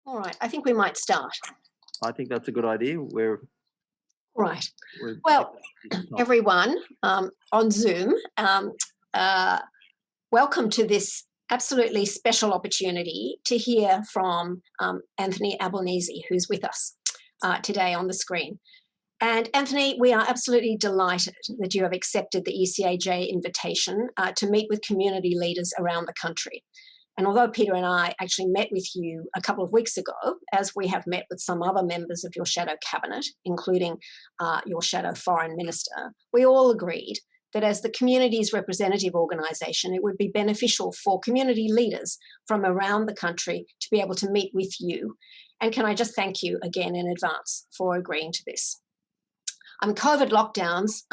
All right, I think we might start. I think that's a good idea. Right. Well, everyone on Zoom, welcome to this absolutely special opportunity to hear from Anthony Albanese, who's with us today on the screen. And Anthony, we are absolutely delighted that you have accepted the ECAJ invitation to meet with community leaders around the country. And although Peter and I actually met with you a couple of weeks ago, as we have met with some other members of your shadow cabinet, including your shadow foreign minister, we all agreed that as the community's representative organisation, it would be beneficial for community leaders from around the country to be able to meet with you. And can I just thank you again in advance for agreeing to this? COVID lockdowns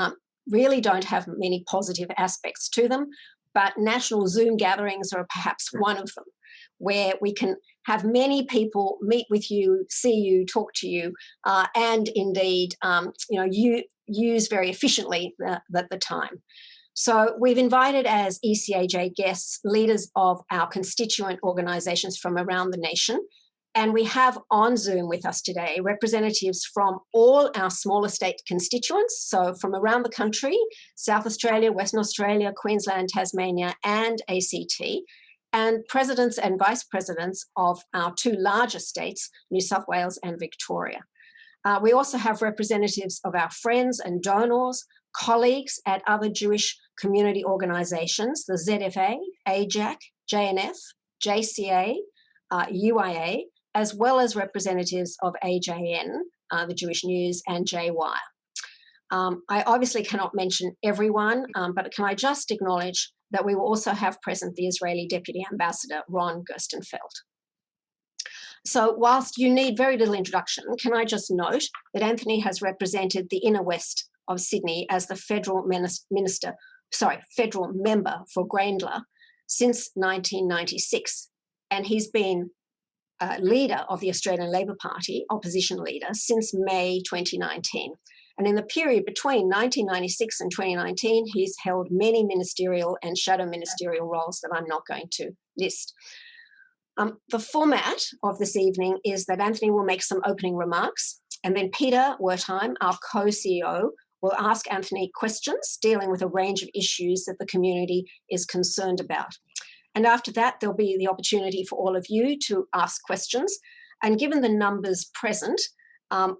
really don't have many positive aspects to them, but national Zoom gatherings are perhaps one of them, where we can have many people meet with you, see you, talk to you, and indeed, use very efficiently the time. So we've invited as ECAJ guests leaders of our constituent organisations from around the nation, and we have on Zoom with us today representatives from all our smaller state constituents, so from around the country, South Australia, Western Australia, Queensland, Tasmania, and ACT, and presidents and vice presidents of our two larger states, New South Wales and Victoria. We also have representatives of our friends and donors, colleagues at other Jewish community organisations, the ZFA, AJAC, JNF, JCA, UIA, as well as representatives of AJN, the Jewish News, and JWire. I obviously cannot mention everyone, but can I just acknowledge that we will also have present the Israeli Deputy Ambassador, Ron Gerstenfeld. So whilst you need very little introduction, can I just note that Anthony has represented the inner west of Sydney as the federal member for Grayndler since 1996, and he's been leader of the Australian Labor Party, opposition leader, since May 2019. And in the period between 1996 and 2019, he's held many ministerial and shadow ministerial roles that I'm not going to list. The format of this evening is that Anthony will make some opening remarks, and then Peter Wertheim, our co-CEO, will ask Anthony questions dealing with a range of issues that the community is concerned about. And after that, there'll be the opportunity for all of you to ask questions. And given the numbers present,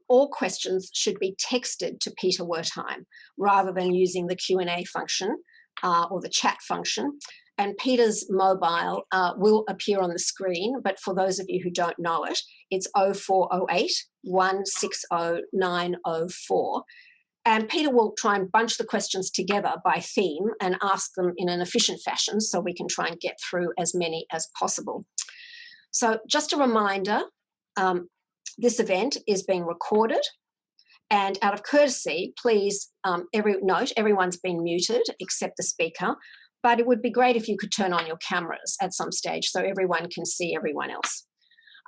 all questions should be texted to Peter Wertheim rather than using the Q&A function or the chat function. And Peter's mobile will appear on the screen, but for those of you who don't know it, it's 0408 160 904. And Peter will try and bunch the questions together by theme and ask them in an efficient fashion so we can try and get through as many as possible. So just a reminder, this event is being recorded, and out of courtesy, please note everyone's been muted except the speaker, but it would be great if you could turn on your cameras at some stage so everyone can see everyone else.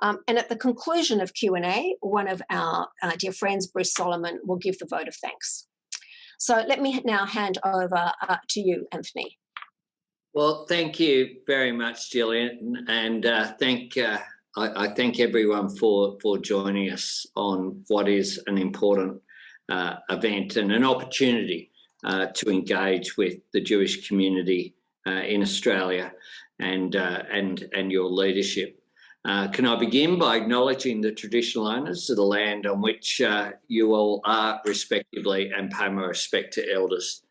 And at the conclusion of Q&A, one of our dear friends, Bruce Solomon, will give the vote of thanks. So let me now hand over to you, Anthony. Well, thank you very much, Jillian, and I thank everyone for joining us on what is an important event and an opportunity to engage with the Jewish community in Australia and your leadership. Can I begin by acknowledging the traditional owners of the land on which you all are respectively, and pay my respect to elders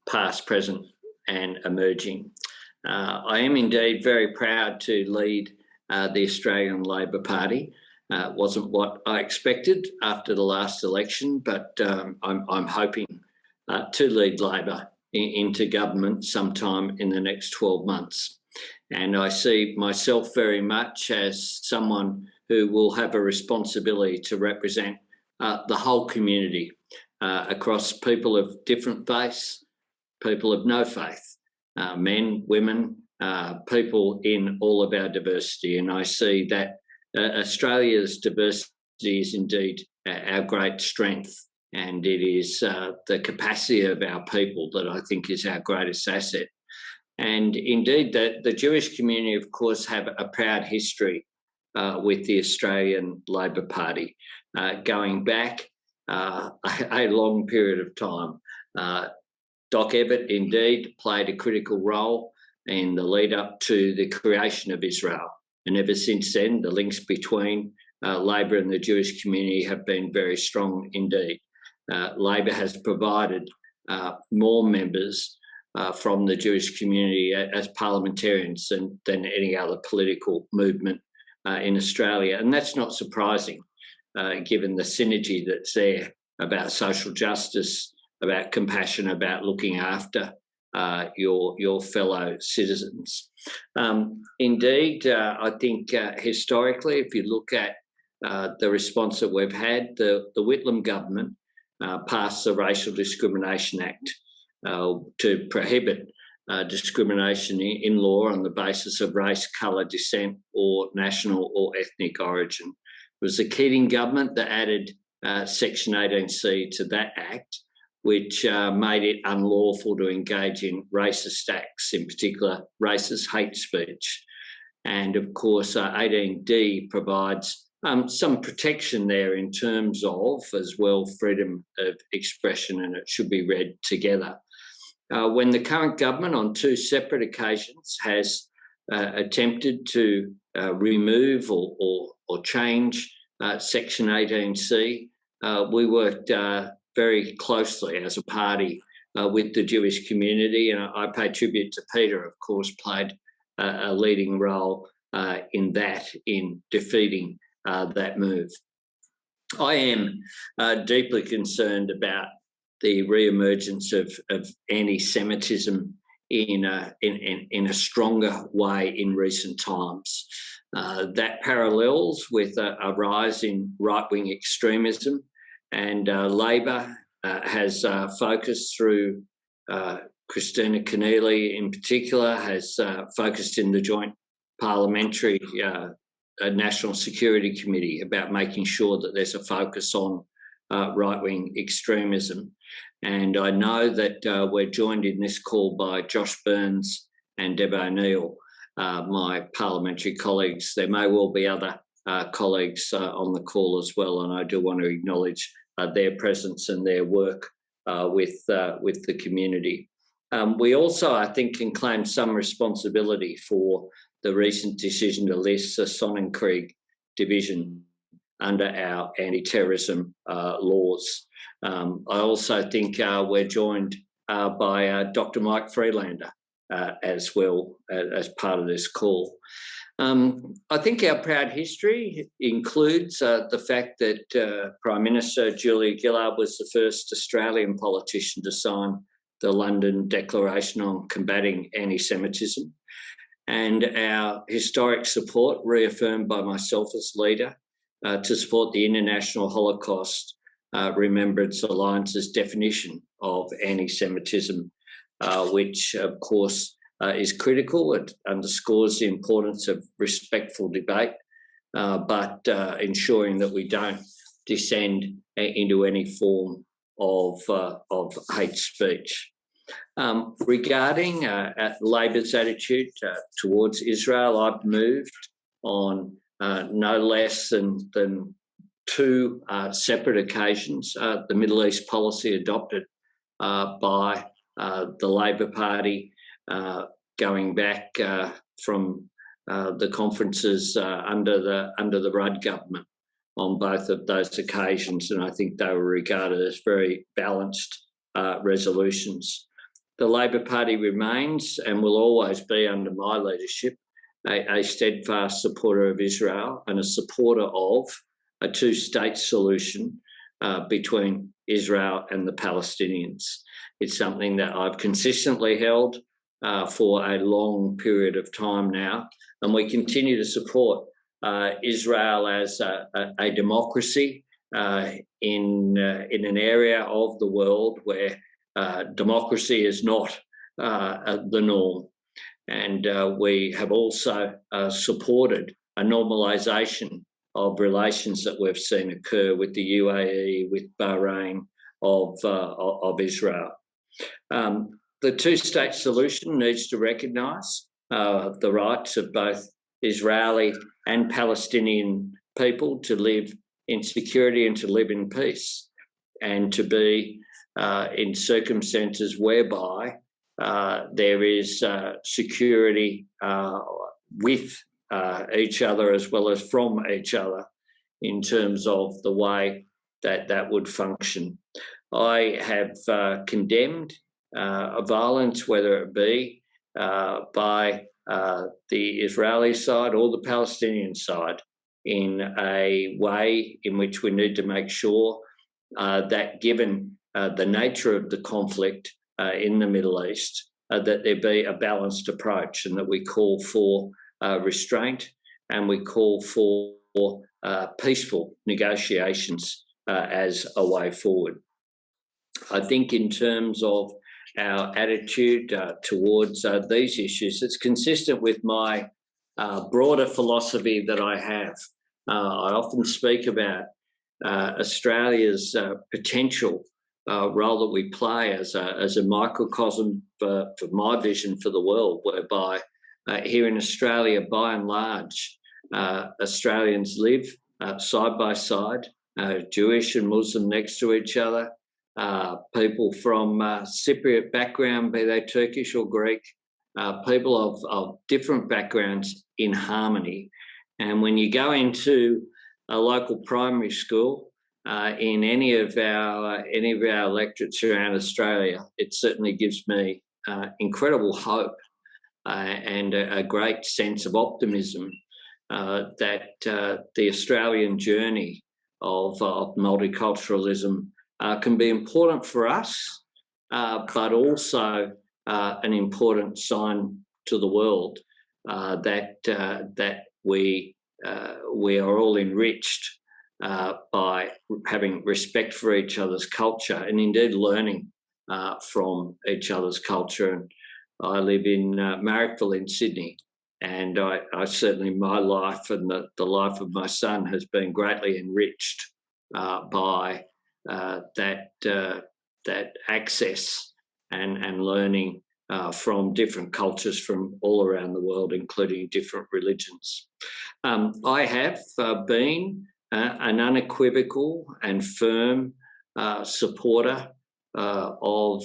past, present and emerging. I am indeed very proud to lead the Australian Labor Party. It wasn't what I expected after the last election, but I'm hoping to lead Labor into government sometime in the next 12 months. And I see myself very much as someone who will have a responsibility to represent the whole community across people of different faiths, people of no faith, men, women, people in all of our diversity. And I see that Australia's diversity is indeed our great strength, and it is the capacity of our people that I think is our greatest asset. And indeed, the Jewish community, of course, have a proud history with the Australian Labor Party, going back a long period of time. Doc Evatt indeed played a critical role in the lead up to the creation of Israel. And ever since then, the links between Labor and the Jewish community have been very strong indeed. Labor has provided more members from the Jewish community as parliamentarians than any other political movement in Australia. And that's not surprising, given the synergy that's there about social justice, about compassion, about looking after your fellow citizens. Indeed, I think historically, if you look at the response that we've had, the Whitlam government passed the Racial Discrimination Act to prohibit discrimination in law on the basis of race, colour, descent or national or ethnic origin. It was the Keating government that added Section 18C to that act, which made it unlawful to engage in racist acts, in particular racist hate speech. And of course, 18D provides some protection there in terms of, as well, freedom of expression, and it should be read together. When the current government on two separate occasions has attempted to remove or change Section 18C, we worked very closely as a party with the Jewish community, and I pay tribute to Peter, of course, played a leading role in defeating that move. I am deeply concerned about the re-emergence of anti-Semitism in a stronger way in recent times. That parallels with a rise in right-wing extremism, and Labor has focused through Christina Keneally in particular, has focused in the Joint Parliamentary National Security Committee about making sure that there's a focus on right-wing extremism. And I know that we're joined in this call by Josh Burns and Deb O'Neill, my parliamentary colleagues. There may well be other colleagues on the call as well, and I do want to acknowledge their presence and their work with the community. We also, I think, can claim some responsibility for the recent decision to list the Sonnenkrieg division under our anti-terrorism laws. I also think we're joined by Dr. Mike Freelander as well as part of this call. I think our proud history includes the fact that Prime Minister Julia Gillard was the first Australian politician to sign the London Declaration on Combating Anti-Semitism, and our historic support, reaffirmed by myself as leader, to support the International Holocaust Remembrance Alliance's definition of anti-Semitism, which, of course, is critical. It underscores the importance of respectful debate, but ensuring that we don't descend into any form of hate speech. Regarding Labor's attitude towards Israel, I've moved on no less than two separate occasions the Middle East policy adopted by the Labor Party, going back from the conferences under the Rudd government on both of those occasions, and I think they were regarded as very balanced resolutions. The Labor Party remains and will always be, under my leadership, a steadfast supporter of Israel and a supporter of a two-state solution between Israel and the Palestinians. It's something that I've consistently held for a long period of time now, and we continue to support Israel as a democracy in an area of the world where democracy is not the norm. And we have also supported a normalisation of relations that we've seen occur with the UAE, with Bahrain, of Israel. The two-state solution needs to recognise the rights of both Israeli and Palestinian people to live in security and to live in peace, and to be in circumstances whereby there is security with each other as well as from each other in terms of the way that would function. I have condemned violence, whether it be by the Israeli side or the Palestinian side, in a way in which we need to make sure that, given the nature of the conflict in the Middle East, that there be a balanced approach, and that we call for restraint and we call for peaceful negotiations as a way forward. I think in terms of our attitude towards these issues, it's consistent with my broader philosophy that I have. I often speak about Australia's potential role that we play as a microcosm for my vision for the world, whereby here in Australia, by and large, Australians live side by side, Jewish and Muslim next to each other, people from Cypriot background, be they Turkish or Greek, people of different backgrounds in harmony. And when you go into a local primary school, in any of our electorates around Australia, it certainly gives me incredible hope and a great sense of optimism that the Australian journey of multiculturalism can be important for us, but also an important sign to the world that we are all enriched by having respect for each other's culture, and indeed learning from each other's culture. And I live in Marrickville in Sydney, and I certainly, my life and the life of my son has been greatly enriched by that access and learning from different cultures from all around the world, including different religions. I have been an unequivocal and firm supporter of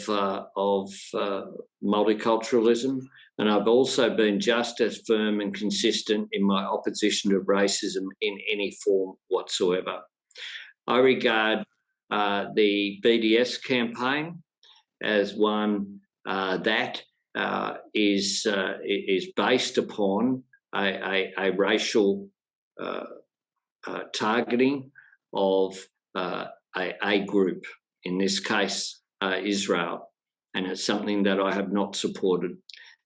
multiculturalism, and I've also been just as firm and consistent in my opposition to racism in any form whatsoever. I regard the BDS campaign as one that is based upon a racial targeting of a group, in this case Israel, and it's something that I have not supported,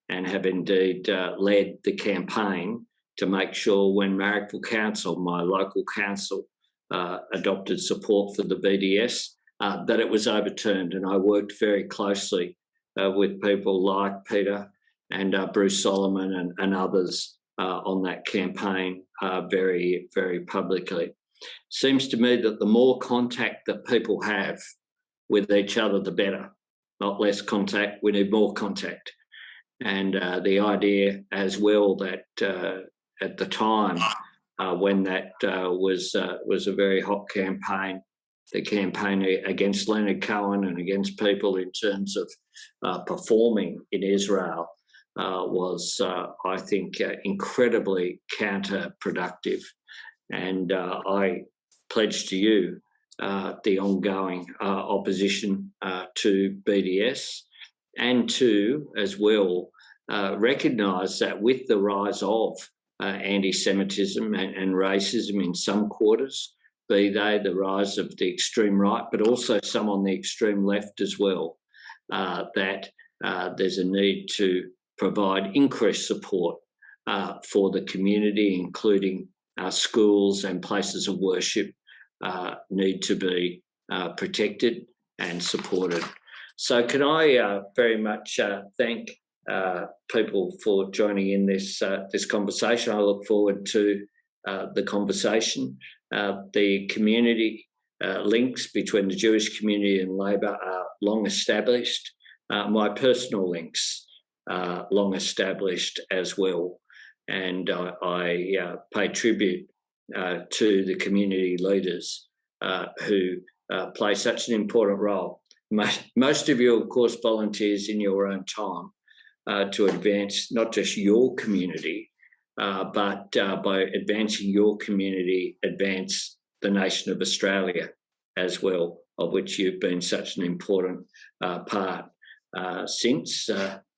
and have indeed led the campaign to make sure when Marrickville Council, my local council, adopted support for the BDS, that it was overturned. And I worked very closely with people like Peter and Bruce Solomon and others on that campaign very, very publicly. Seems to me that the more contact that people have with each other, the better. Not less contact, we need more contact. And the idea as well that at the time when that was a very hot campaign, the campaign against Leonard Cohen and against people in terms of performing in Israel was, I think, incredibly counterproductive. And I pledge to you the ongoing opposition to BDS, and to, as well, recognise that with the rise of anti-Semitism and racism in some quarters, be they the rise of the extreme right, but also some on the extreme left as well, that there's a need to provide increased support for the community, including schools and places of worship need to be protected and supported. So can I very much thank people for joining in this conversation. I look forward to the conversation. The community links between the Jewish community and Labor are long established. My personal links are long established as well. and I pay tribute to the community leaders who play such an important role. Most of you, of course, volunteers in your own time to advance not just your community, but by advancing your community, advance the nation of Australia as well, of which you've been such an important part since.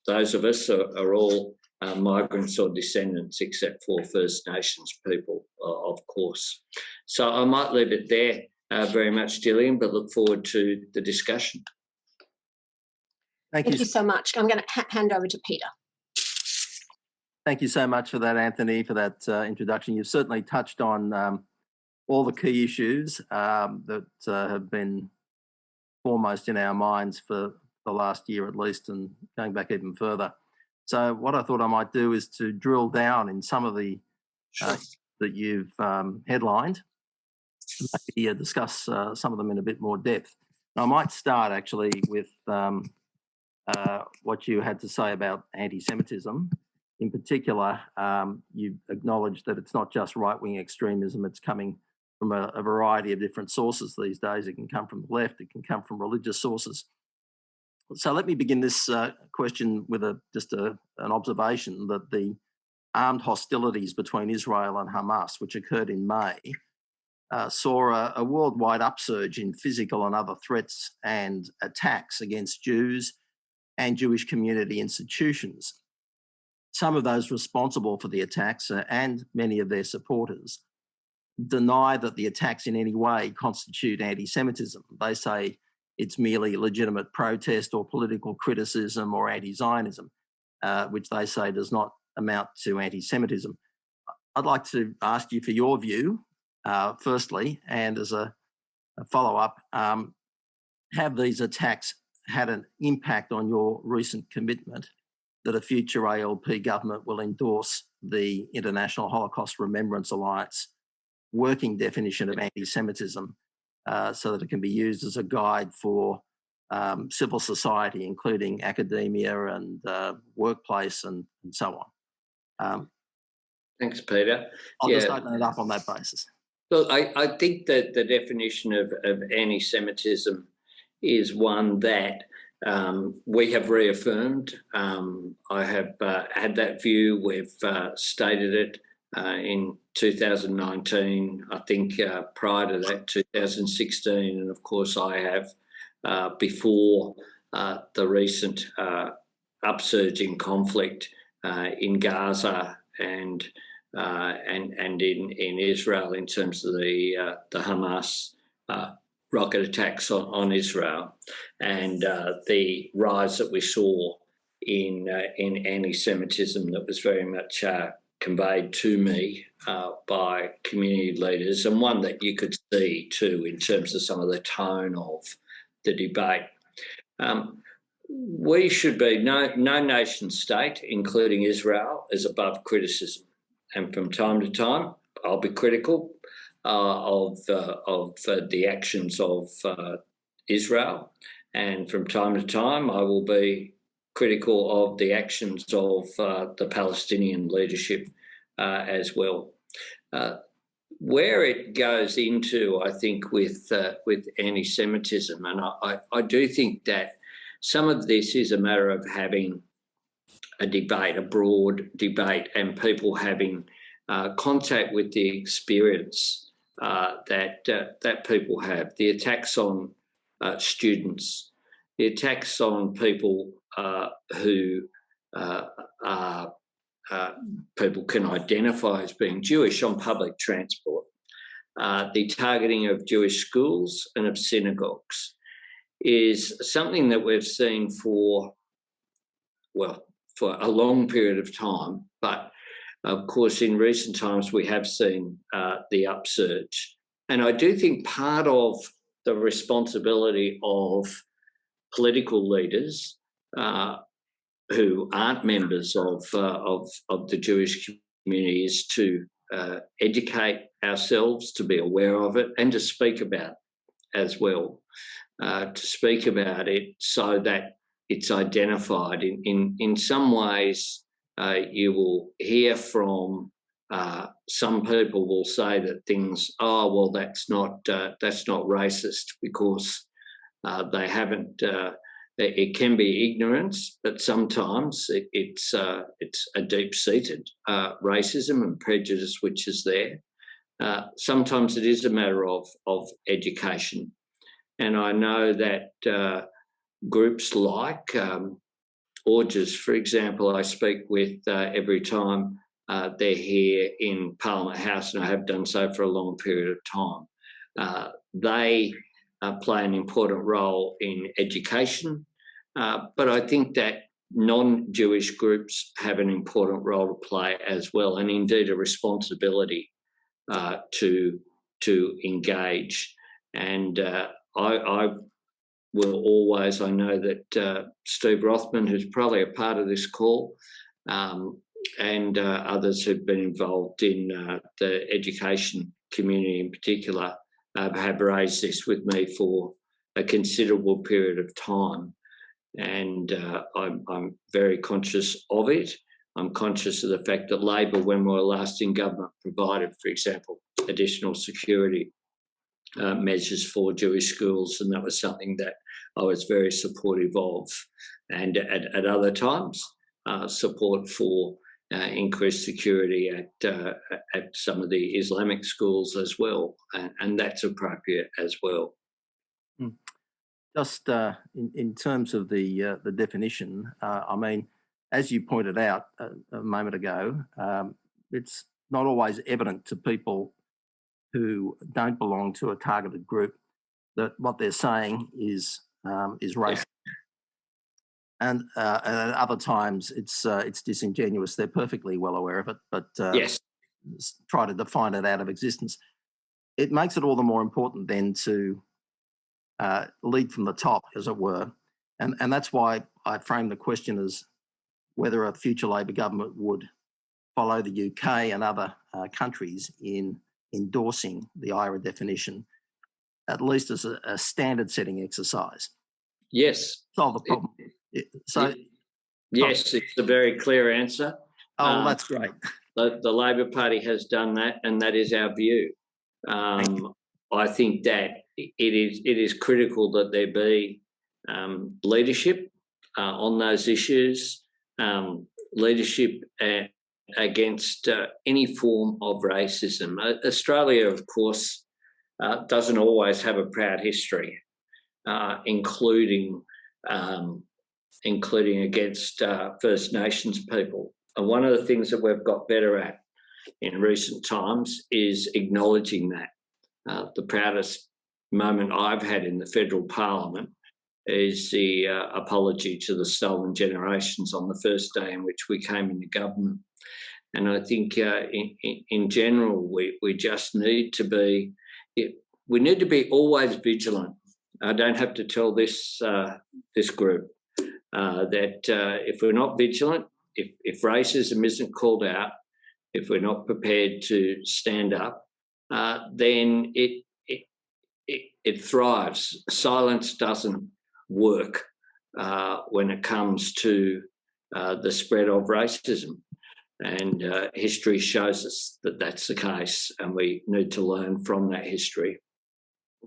Those of us are all migrants or descendants, except for First Nations people, of course. So I might leave it there very much, Jillian, but look forward to the discussion. Thank Thank you you so much. I'm going to hand over to Peter. Thank you so much for that, Anthony, for that introduction. You've certainly touched on all the key issues that have been foremost in our minds for the last year at least, and going back even further. So what I thought I might do is to drill down in some of the that you've headlined, maybe discuss some of them in a bit more depth. I might start actually with what you had to say about anti-Semitism. In particular, you acknowledged that it's not just right-wing extremism, it's coming from a variety of different sources these days. It can come from the left, it can come from religious sources. So let me begin this question with just an observation that the armed hostilities between Israel and Hamas, which occurred in May, saw a worldwide upsurge in physical and other threats and attacks against Jews and Jewish community institutions. Some of those responsible for the attacks and many of their supporters deny that the attacks in any way constitute anti-Semitism. They say it's merely legitimate protest or political criticism or anti-Zionism, which they say does not amount to anti-Semitism. I'd like to ask you for your view, firstly, and as a follow-up, have these attacks had an impact on your recent commitment that a future ALP government will endorse the International Holocaust Remembrance Alliance working definition of anti-Semitism so that it can be used as a guide for civil society, including academia and workplace and so on? Thanks, Peter. I'll just open it up on that basis. Look, I think that the definition of anti-Semitism is one that we have reaffirmed. I have had that view. We've stated it in 2019, I think prior to that, 2016, and of course I have before the recent upsurge in conflict in Gaza and in Israel in terms of the Hamas rocket attacks on Israel and the rise that we saw in anti-Semitism that was very much conveyed to me by community leaders, and one that you could see too in terms of some of the tone of the debate. We should be, no nation state, including Israel, is above criticism. And from time to time, I'll be critical of the actions of Israel. And from time to time, I will be critical of the actions of the Palestinian leadership as well. Where it goes into, I think, with anti-Semitism, and I do think that some of this is a matter of having a debate, a broad debate, and people having contact with the experience that people have. The attacks on students, the attacks on people who people can identify as being Jewish on public transport, the targeting of Jewish schools and of synagogues is something that we've seen for a long period of time. But of course, in recent times, we have seen the upsurge. And I do think part of the responsibility of political leaders who aren't members of the Jewish community is to educate ourselves, to be aware of it, and to speak about it as well. To speak about it so that it's identified. In some ways, you will hear from some people will say that things, oh well, that's not racist because they haven't. It can be ignorance, but sometimes it's a deep-seated racism and prejudice which is there. Sometimes it is a matter of education, and I know that groups like Orges, for example, I speak with every time they're here in Parliament House, and I have done so for a long period of time. They play an important role in education, but I think that non-Jewish groups have an important role to play as well, and indeed a responsibility to engage. And I will always, I know that Steve Rothman, who's probably a part of this call, and others who've been involved in the education community in particular, have raised this with me for a considerable period of time. And I'm very conscious of it. I'm conscious of the fact that Labor, when we were last in government, provided, for example, additional security measures for Jewish schools, and that was something that I was very supportive of. And at other times, support for increased security at some of the Islamic schools as well, and that's appropriate as well. Just in terms of the definition, I mean, as you pointed out a moment ago, it's not always evident to people who don't belong to a targeted group that what they're saying is racist. And at other times it's disingenuous. They're perfectly well aware of it, but yes, try to define it out of existence. It makes it all the more important then to lead from the top, as it were. And that's why I framed the question as whether a future Labor government would follow the UK and other countries in endorsing the IRA definition, at least as a standard-setting exercise. Yes. Solve the problem. Yes, it's a very clear answer. Oh, well, that's great. The Labor Party has done that, and that is our view. I think that it is critical that there be leadership on those issues, leadership against any form of racism. Australia, of course, doesn't always have a proud history, including against First Nations people. And one of the things that we've got better at in recent times is acknowledging that. The proudest moment I've had in the federal parliament is the apology to the stolen generations on the first day in which we came into government. And I think in general, we just need to be, always vigilant. I don't have to tell this group that if we're not vigilant, if racism isn't called out, if we're not prepared to stand up, then it thrives. Silence doesn't work when it comes to the spread of racism. And history shows us that that's the case, and we need to learn from that history.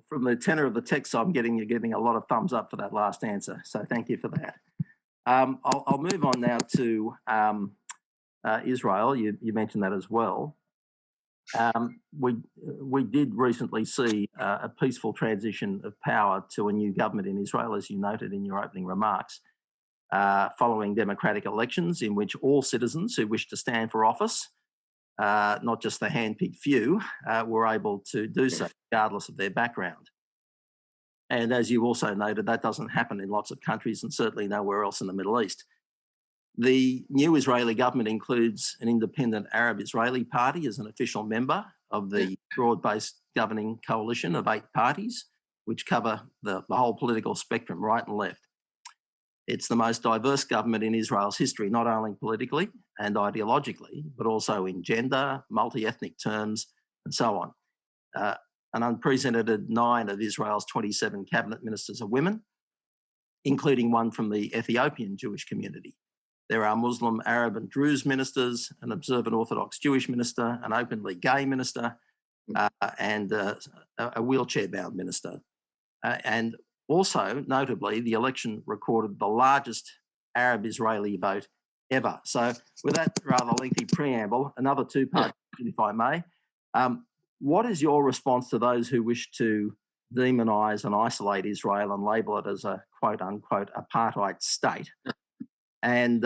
From the tenor of the text, you're getting a lot of thumbs up for that last answer. So thank you for that. I'll move on now to Israel. You mentioned that as well. We did recently see a peaceful transition of power to a new government in Israel, as you noted in your opening remarks, following democratic elections in which all citizens who wish to stand for office, not just the hand-picked few, were able to do so, regardless of their background. And as you also noted, that doesn't happen in lots of countries and certainly nowhere else in the Middle East. The new Israeli government includes an independent Arab Israeli party as an official member of the broad-based governing coalition of 8 parties, which cover the whole political spectrum, right and left. It's the most diverse government in Israel's history, not only politically and ideologically, but also in gender, multi-ethnic terms, and so on. An unprecedented 9 of Israel's 27 cabinet ministers are women, including one from the Ethiopian Jewish community. There are Muslim, Arab and Druze ministers, an observant Orthodox Jewish minister, an openly gay minister, and a wheelchair-bound minister. And also, notably, the election recorded the largest Arab-Israeli vote ever. So with that rather lengthy preamble, another two-part question, if I may. What is your response to those who wish to demonise and isolate Israel and label it as a quote-unquote apartheid state? And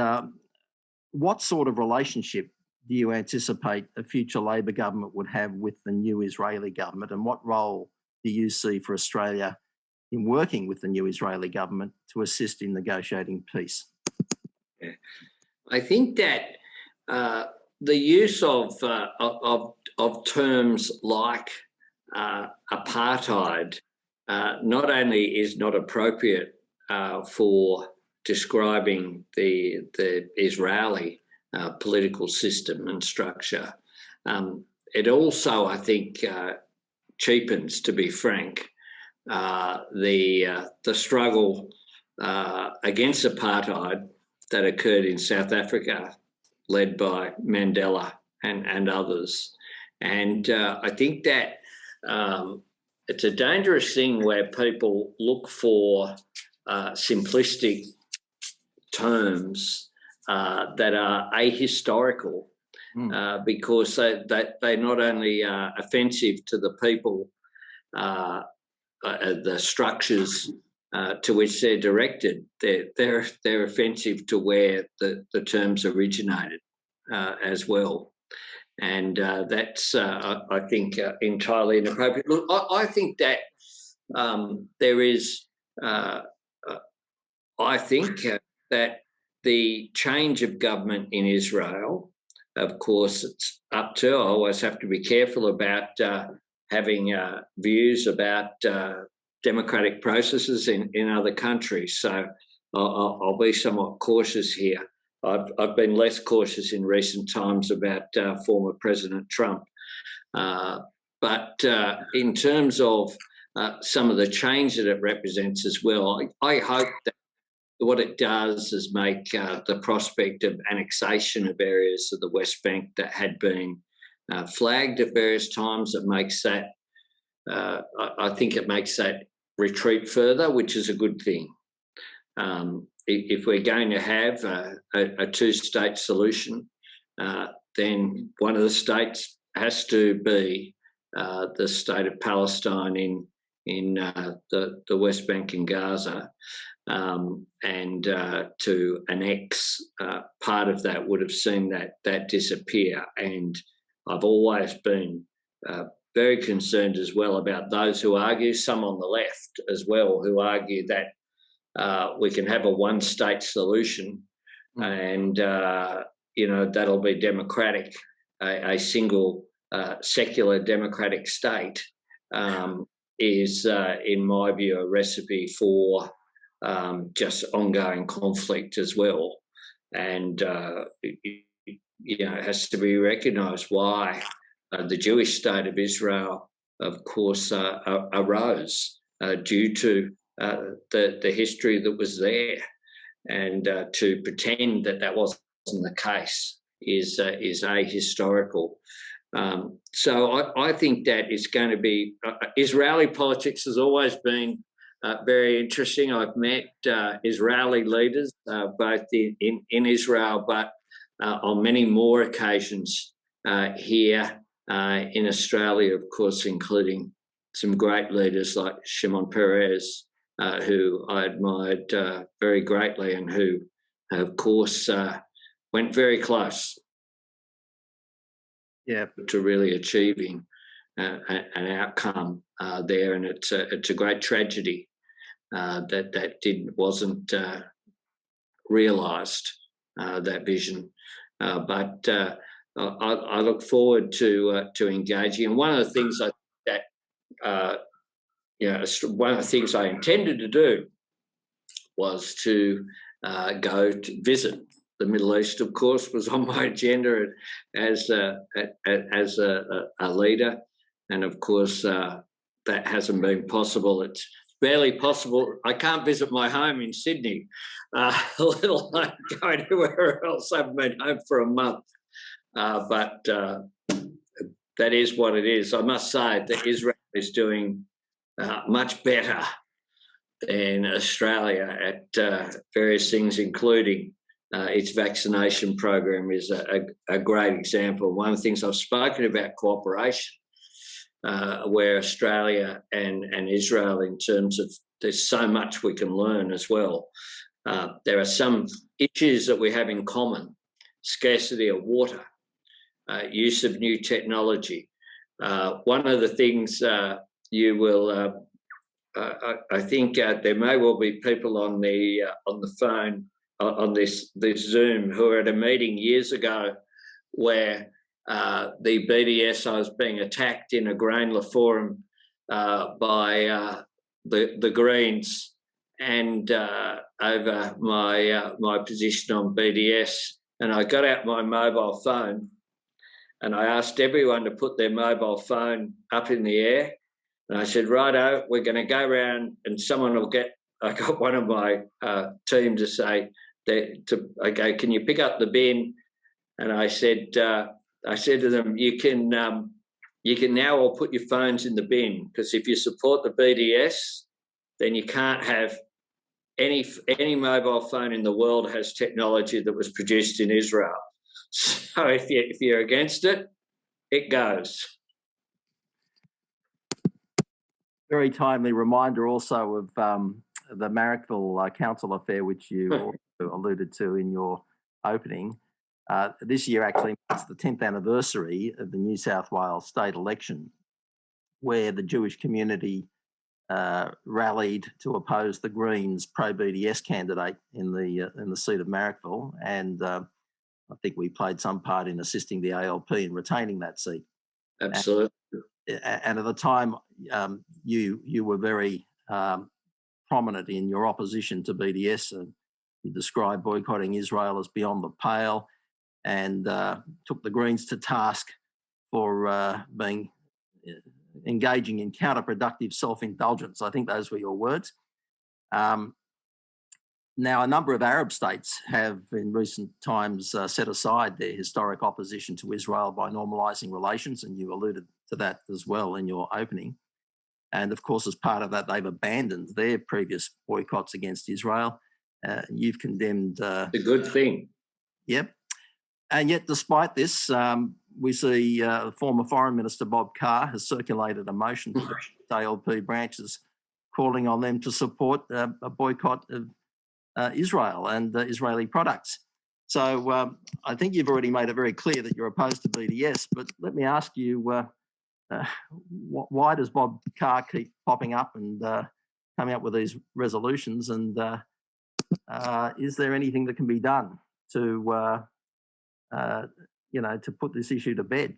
what sort of relationship do you anticipate a future Labor government would have with the new Israeli government, and what role do you see for Australia in working with the new Israeli government to assist in negotiating peace? Yeah. I think that the use of terms like apartheid not only is not appropriate for describing the Israeli political system and structure, it also, I think, cheapens, to be frank, the struggle against apartheid that occurred in South Africa, led by Mandela and others. And I think that it's a dangerous thing where people look for simplistic terms that are ahistorical, because they not only are offensive to the people, the structures to which they're directed, they're offensive to where the terms originated as well. And that's, I think, entirely inappropriate. Look, I think that there is, I think that the change of government in Israel, of course, it's up to, I always have to be careful about having views about democratic processes in other countries. So I'll be somewhat cautious here. I've been less cautious in recent times about former President Trump. But in terms of some of the change that it represents as well, I hope that what it does is make the prospect of annexation of areas of the West Bank that had been flagged at various times, it makes that, I think it makes that retreat further, which is a good thing. If we're going to have a two-state solution, then one of the states has to be the state of Palestine in the West Bank and Gaza, and to annex part of that would have seen that disappear. And I've always been very concerned as well about those who argue, some on the left as well, who argue that we can have a one-state solution and, you know, that'll be democratic. A single secular democratic state is, in my view, a recipe for just ongoing conflict as well. And, you know, it has to be recognised why the Jewish state of Israel, of course, arose due to the history that was there, and to pretend that wasn't the case is ahistorical. So I think that it's going to be Israeli politics has always been very interesting. I've met Israeli leaders both in Israel, but on many more occasions here in Australia, of course, including some great leaders like Shimon Peres, who I admired very greatly, and who, of course, went very close to really achieving an outcome there. And it's a great tragedy that wasn't realised, that vision. But I look forward to engaging. And one of the things one of the things I intended to do was to go to visit the Middle East. Of course, was on my agenda as a leader, and of course that hasn't been possible. It's barely possible. I can't visit my home in Sydney, let alone go anywhere else. I haven't been home for a month. But that is what it is. I must say that Israel is doing much better than Australia at various things, including its vaccination program is a great example. One of the things I've spoken about cooperation, where Australia and Israel, in terms of there's so much we can learn as well. There are some issues that we have in common: scarcity of water, use of new technology. One of the things you will, I think there may well be people on the phone on this Zoom who were at a meeting years ago where the BDS, I was being attacked in a granular forum by the Greens and over my position on BDS, and I got out my mobile phone and I asked everyone to put their mobile phone up in the air, and I said, righto, we're going to go around and someone will get. I got one of my team to say, okay, can you pick up the bin? And I said to them, you can now all put your phones in the bin, because if you support the BDS, then you can't have any mobile phone in the world has technology that was produced in Israel. So if you're against it, it goes. Very timely reminder also of the Marrickville council affair, which you also alluded to in your opening. This year actually marks the 10th anniversary of the New South Wales state election, where the Jewish community rallied to oppose the Greens pro-BDS candidate in the seat of Marrickville, and I think we played some part in assisting the ALP in retaining that seat. Absolutely. And at the time, you were very prominent in your opposition to BDS, and you described boycotting Israel as beyond the pale, and took the Greens to task for engaging in counterproductive self-indulgence. I think those were your words. Now, a number of Arab states have in recent times set aside their historic opposition to Israel by normalising relations, and you alluded to that as well in your opening. And of course, as part of that, they've abandoned their previous boycotts against Israel. You've condemned... a good thing. Yep. And yet, despite this, we see former Foreign Minister Bob Carr has circulated a motion to the ALP branches calling on them to support a boycott of Israel and Israeli products. So I think you've already made it very clear that you're opposed to BDS, but let me ask you, why does Bob Carr keep popping up and coming up with these resolutions, and is there anything that can be done to to put this issue to bed?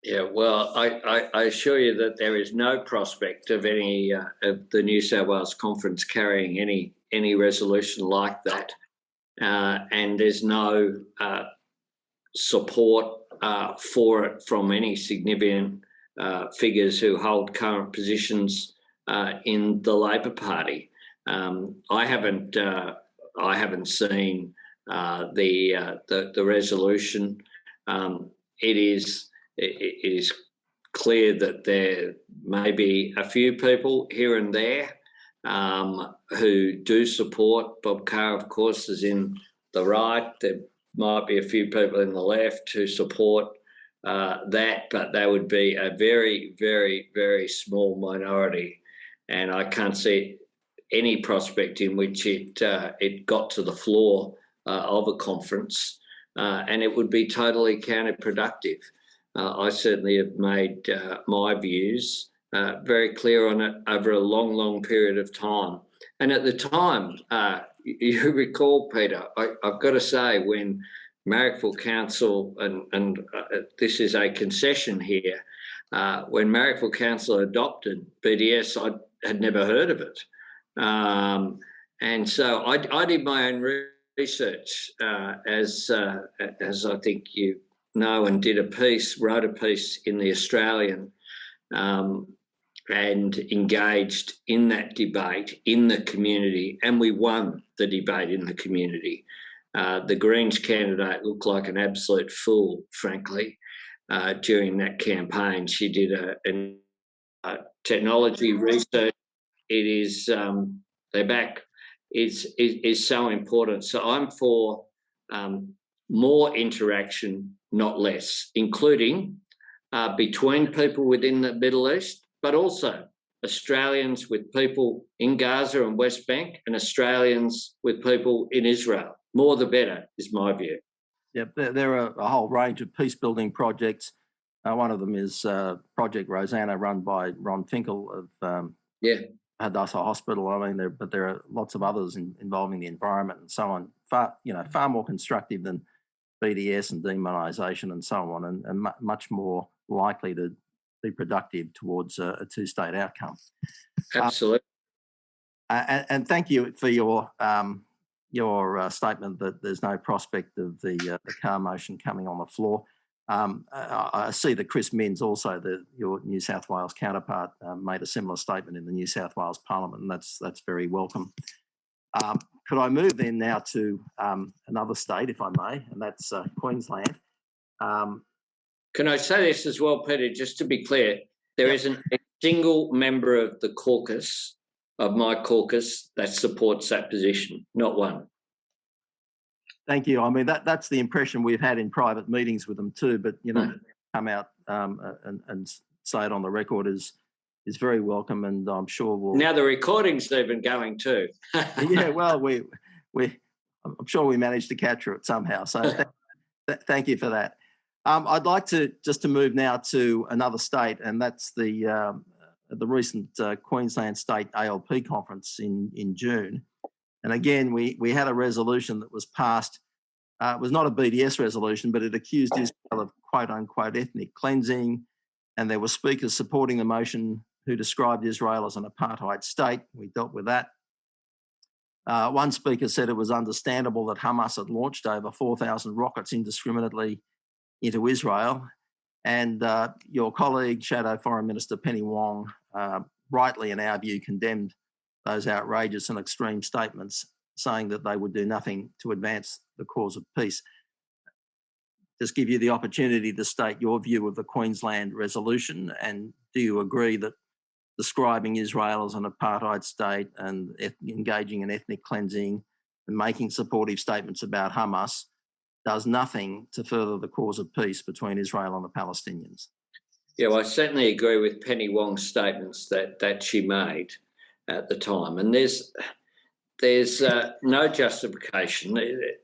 Yeah, well, I assure you that there is no prospect of any of the New South Wales Conference carrying any resolution like that, and there's no support for it from any significant figures who hold current positions in the Labor Party. I haven't seen the resolution. It is clear that there may be a few people here and there who do support Bob Carr. Of course, is in the right. There might be a few people in the left who support that, but they would be a very, very, very small minority, and I can't see any prospect in which it got to the floor of a conference, and it would be totally counterproductive. I certainly have made my views very clear on it over a long, long period of time. And at the time, you recall, Peter, I've got to say, when Marrickville Council, and this is a concession here, when Marrickville Council adopted BDS, I had never heard of it. And so I did my own research, as I think you know, and wrote a piece in the Australian and engaged in that debate in the community, and we won the debate in the community. The Greens candidate looked like an absolute fool, frankly, during that campaign. She did a technology research. It is, they're back, is so important. So I'm for more interaction, not less, including between people within the Middle East, but also Australians with people in Gaza and West Bank and Australians with people in Israel. More the better is my view. Yep, there are a whole range of peace-building projects. One of them is Project Rosanna, run by Ron Finkel of Hadassah Hospital. I mean, there are lots of others involving the environment and so on. Far more constructive than BDS and demonisation and so on, and much more likely to be productive towards a two-state outcome. Absolutely. And thank you for your statement that there's no prospect of the car motion coming on the floor. I see that Chris Minns, also your New South Wales counterpart, made a similar statement in the New South Wales Parliament, and that's very welcome. Could I move then now to another state, if I may, and that's Queensland. Can I say this as well, Peter, just to be clear? There isn't a single member of the caucus, of my caucus, that supports that position, not one. Thank you. I mean, that's the impression we've had in private meetings with them too, but, come out and say it on the record is very welcome, and I'm sure we'll... Now the recording's even going too. Yeah, well, I'm sure we managed to capture it somehow, so thank you for that. I'd like to move now to another state, and that's the recent Queensland State ALP conference in June. And again, we had a resolution that was passed. It was not a BDS resolution, but it accused Israel of quote-unquote ethnic cleansing, and there were speakers supporting the motion who described Israel as an apartheid state. We dealt with that. One speaker said it was understandable that Hamas had launched over 4,000 rockets indiscriminately into Israel. And your colleague, Shadow Foreign Minister Penny Wong, rightly in our view condemned those outrageous and extreme statements, saying that they would do nothing to advance the cause of peace. Just give you the opportunity to state your view of the Queensland resolution, and do you agree that describing Israel as an apartheid state and engaging in ethnic cleansing and making supportive statements about Hamas does nothing to further the cause of peace between Israel and the Palestinians? Yeah, well, I certainly agree with Penny Wong's statements that she made at the time. And there's no justification.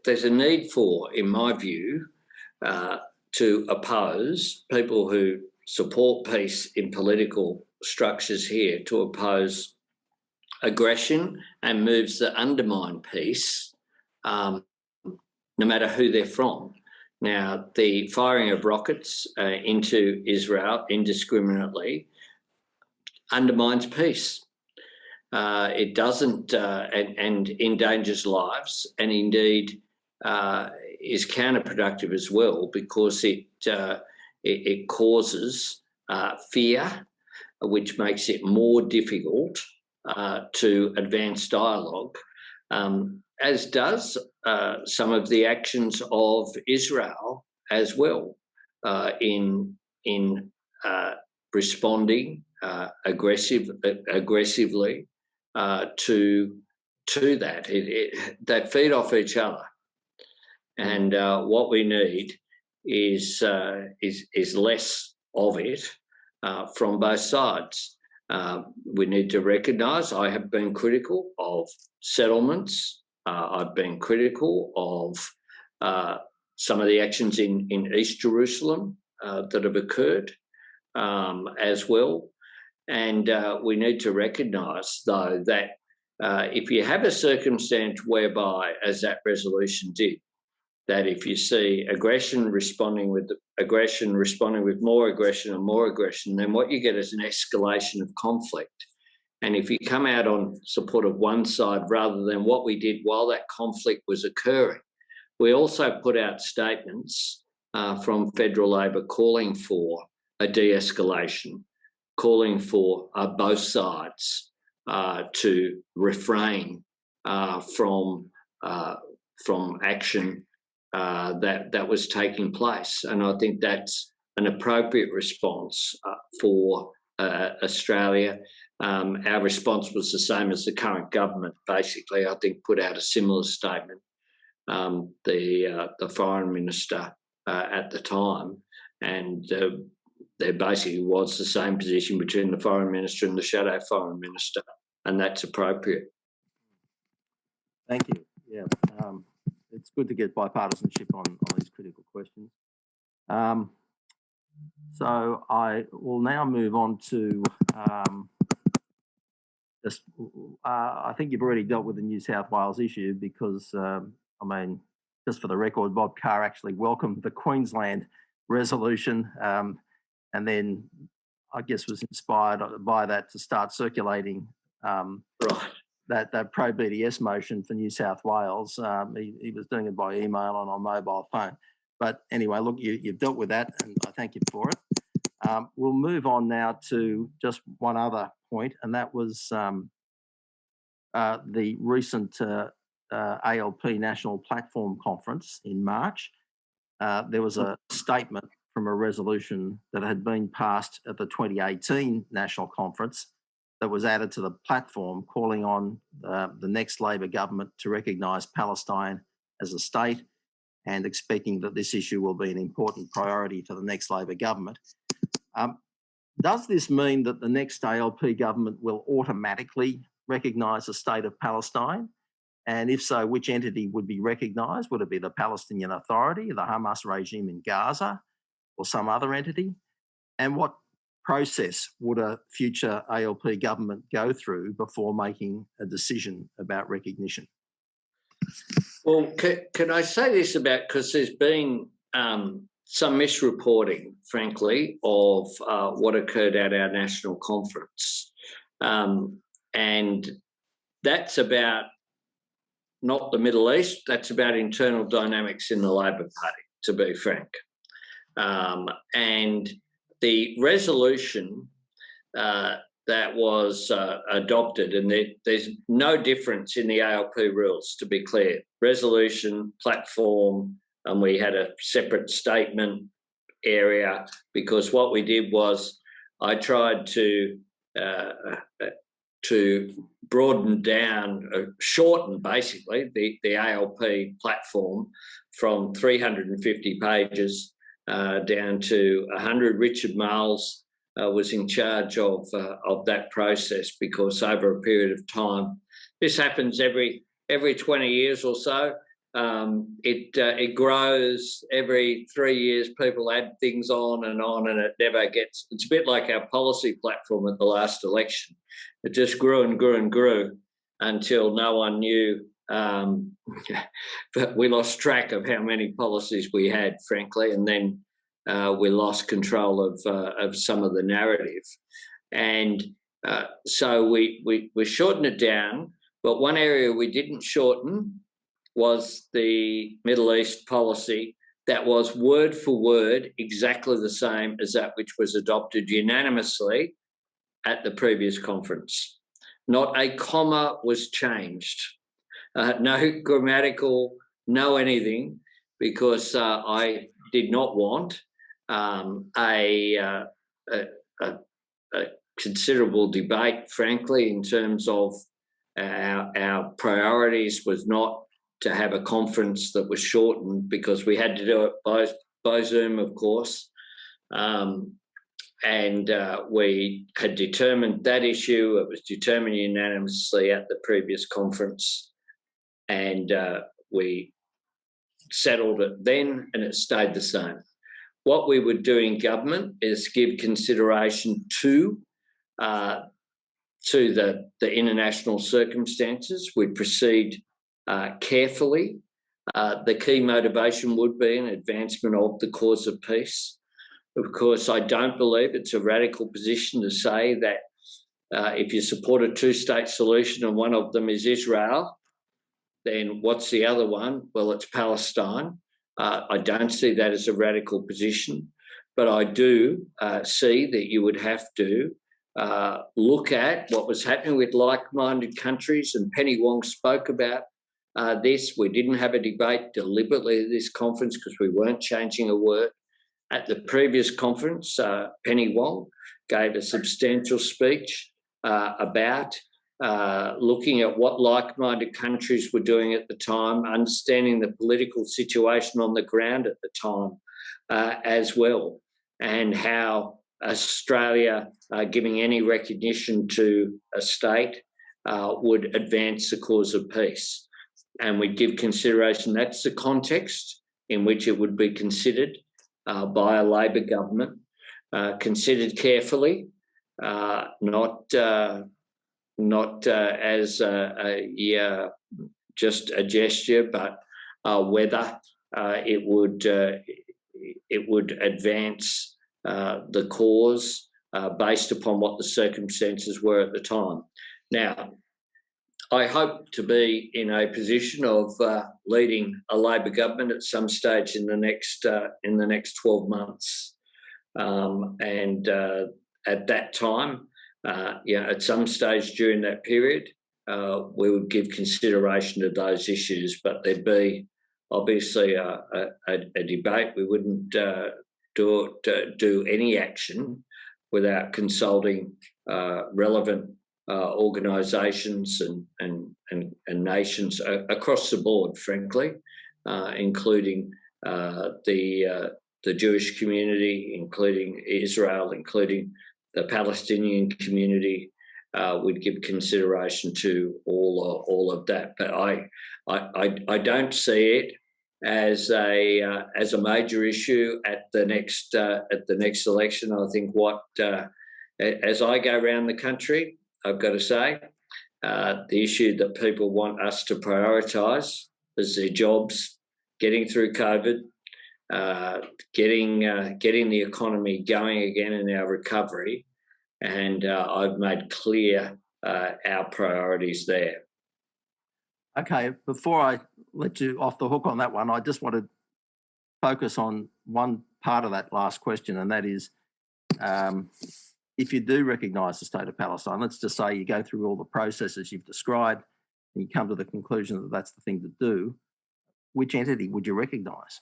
There's a need for, in my view, to oppose people who support peace in political structures here, to oppose aggression and moves that undermine peace, no matter who they're from. Now, the firing of rockets into Israel indiscriminately undermines peace. It doesn't, and endangers lives, and indeed is counterproductive as well, because it causes fear, which makes it more difficult to advance dialogue, as does some of the actions of Israel as well in responding aggressively to that. They feed off each other, and what we need is less of it from both sides. We need to recognise, I have been critical of settlements. I've been critical of some of the actions in East Jerusalem that have occurred as well. And we need to recognise, though, that if you have a circumstance whereby, as that resolution did, that if you see aggression responding with more aggression and more aggression, then what you get is an escalation of conflict. And if you come out on support of one side rather than what we did while that conflict was occurring, we also put out statements from Federal Labor calling for a de-escalation, calling for both sides to refrain from action that was taking place. And I think that's an appropriate response for Australia. Our response was the same as the current government, basically, I think, put out a similar statement. The foreign minister at the time, and there basically was the same position between the foreign minister and the shadow foreign minister, and that's appropriate. Thank you. Yeah, it's good to get bipartisanship on these critical questions. So I will now move on to I think you've already dealt with the New South Wales issue because, I mean, just for the record, Bob Carr actually welcomed the Queensland resolution and then I guess was inspired by that to start circulating that pro-BDS motion for New South Wales. He was doing it by email and on mobile phone. But anyway, look, you've dealt with that and I thank you for it. We'll move on now to just one other point, and that was the recent ALP National Platform Conference in March. There was a statement from a resolution that had been passed at the 2018 National Conference that was added to the platform, calling on the next Labor government to recognise Palestine as a state and expecting that this issue will be an important priority for the next Labor government. Does this mean that the next ALP government will automatically recognise the state of Palestine? And if so, which entity would be recognised? Would it be the Palestinian Authority, the Hamas regime in Gaza, or some other entity? And what process would a future ALP government go through before making a decision about recognition? Well, can I say this about, because there's been some misreporting, frankly, of what occurred at our national conference. And that's about not the Middle East, that's about internal dynamics in the Labor Party, to be frank. And the resolution that was adopted, and there's no difference in the ALP rules, to be clear. Resolution, platform, and we had a separate statement area, because what we did was I tried to broaden down, shorten basically the ALP platform from 350 pages down to 100. Richard Miles was in charge of that process, because over a period of time, this happens every 20 years or so. It grows every 3 years. People add things on, and it never gets. It's a bit like our policy platform at the last election. It just grew and grew and grew until no one knew. But we lost track of how many policies we had, frankly, and then we lost control of some of the narrative. And so we shortened it down. But one area we didn't shorten was the Middle East policy that was word for word exactly the same as that which was adopted unanimously at the previous conference. Not a comma was changed, no grammatical, no anything, because I did not want a considerable debate, frankly, in terms of our priorities was not to have a conference that was shortened, because we had to do it by Zoom, of course. And we had determined that issue. It was determined unanimously at the previous conference, and we settled it then, and it stayed the same. What we would do in government is give consideration to the international circumstances. We'd proceed carefully. The key motivation would be an advancement of the cause of peace. Of course, I don't believe it's a radical position to say that if you support a two-state solution and one of them is Israel, then what's the other one? Well, it's Palestine. I don't see that as a radical position, but I do see that you would have to look at what was happening with like-minded countries, and Penny Wong spoke about this. We didn't have a debate deliberately at this conference because we weren't changing a word. At the previous conference, Penny Wong gave a substantial speech about looking at what like-minded countries were doing at the time, understanding the political situation on the ground at the time as well, and how Australia giving any recognition to a state would advance the cause of peace. And we'd give consideration, that's the context in which it would be considered by a Labor government, considered carefully, not as just a gesture, but whether it would advance the cause based upon what the circumstances were at the time. Now, I hope to be in a position of leading a Labor government at some stage in the next 12 months, and at that time, at some stage during that period, we would give consideration to those issues. But there'd be obviously a debate. We wouldn't do any action without consulting relevant organisations and nations across the board, frankly, including the Jewish community, including Israel, including the Palestinian community. Would give consideration to all of that, but I don't see it as a major issue at the next election. I think as I go around the country, I've got to say, the issue that people want us to prioritise is their jobs, getting through COVID, getting the economy going again in our recovery, and I've made clear our priorities there. Okay, before I let you off the hook on that one, I just want to focus on one part of that last question, and that is, if you do recognise the state of Palestine, let's just say you go through all the processes you've described and you come to the conclusion that that's the thing to do, which entity would you recognise?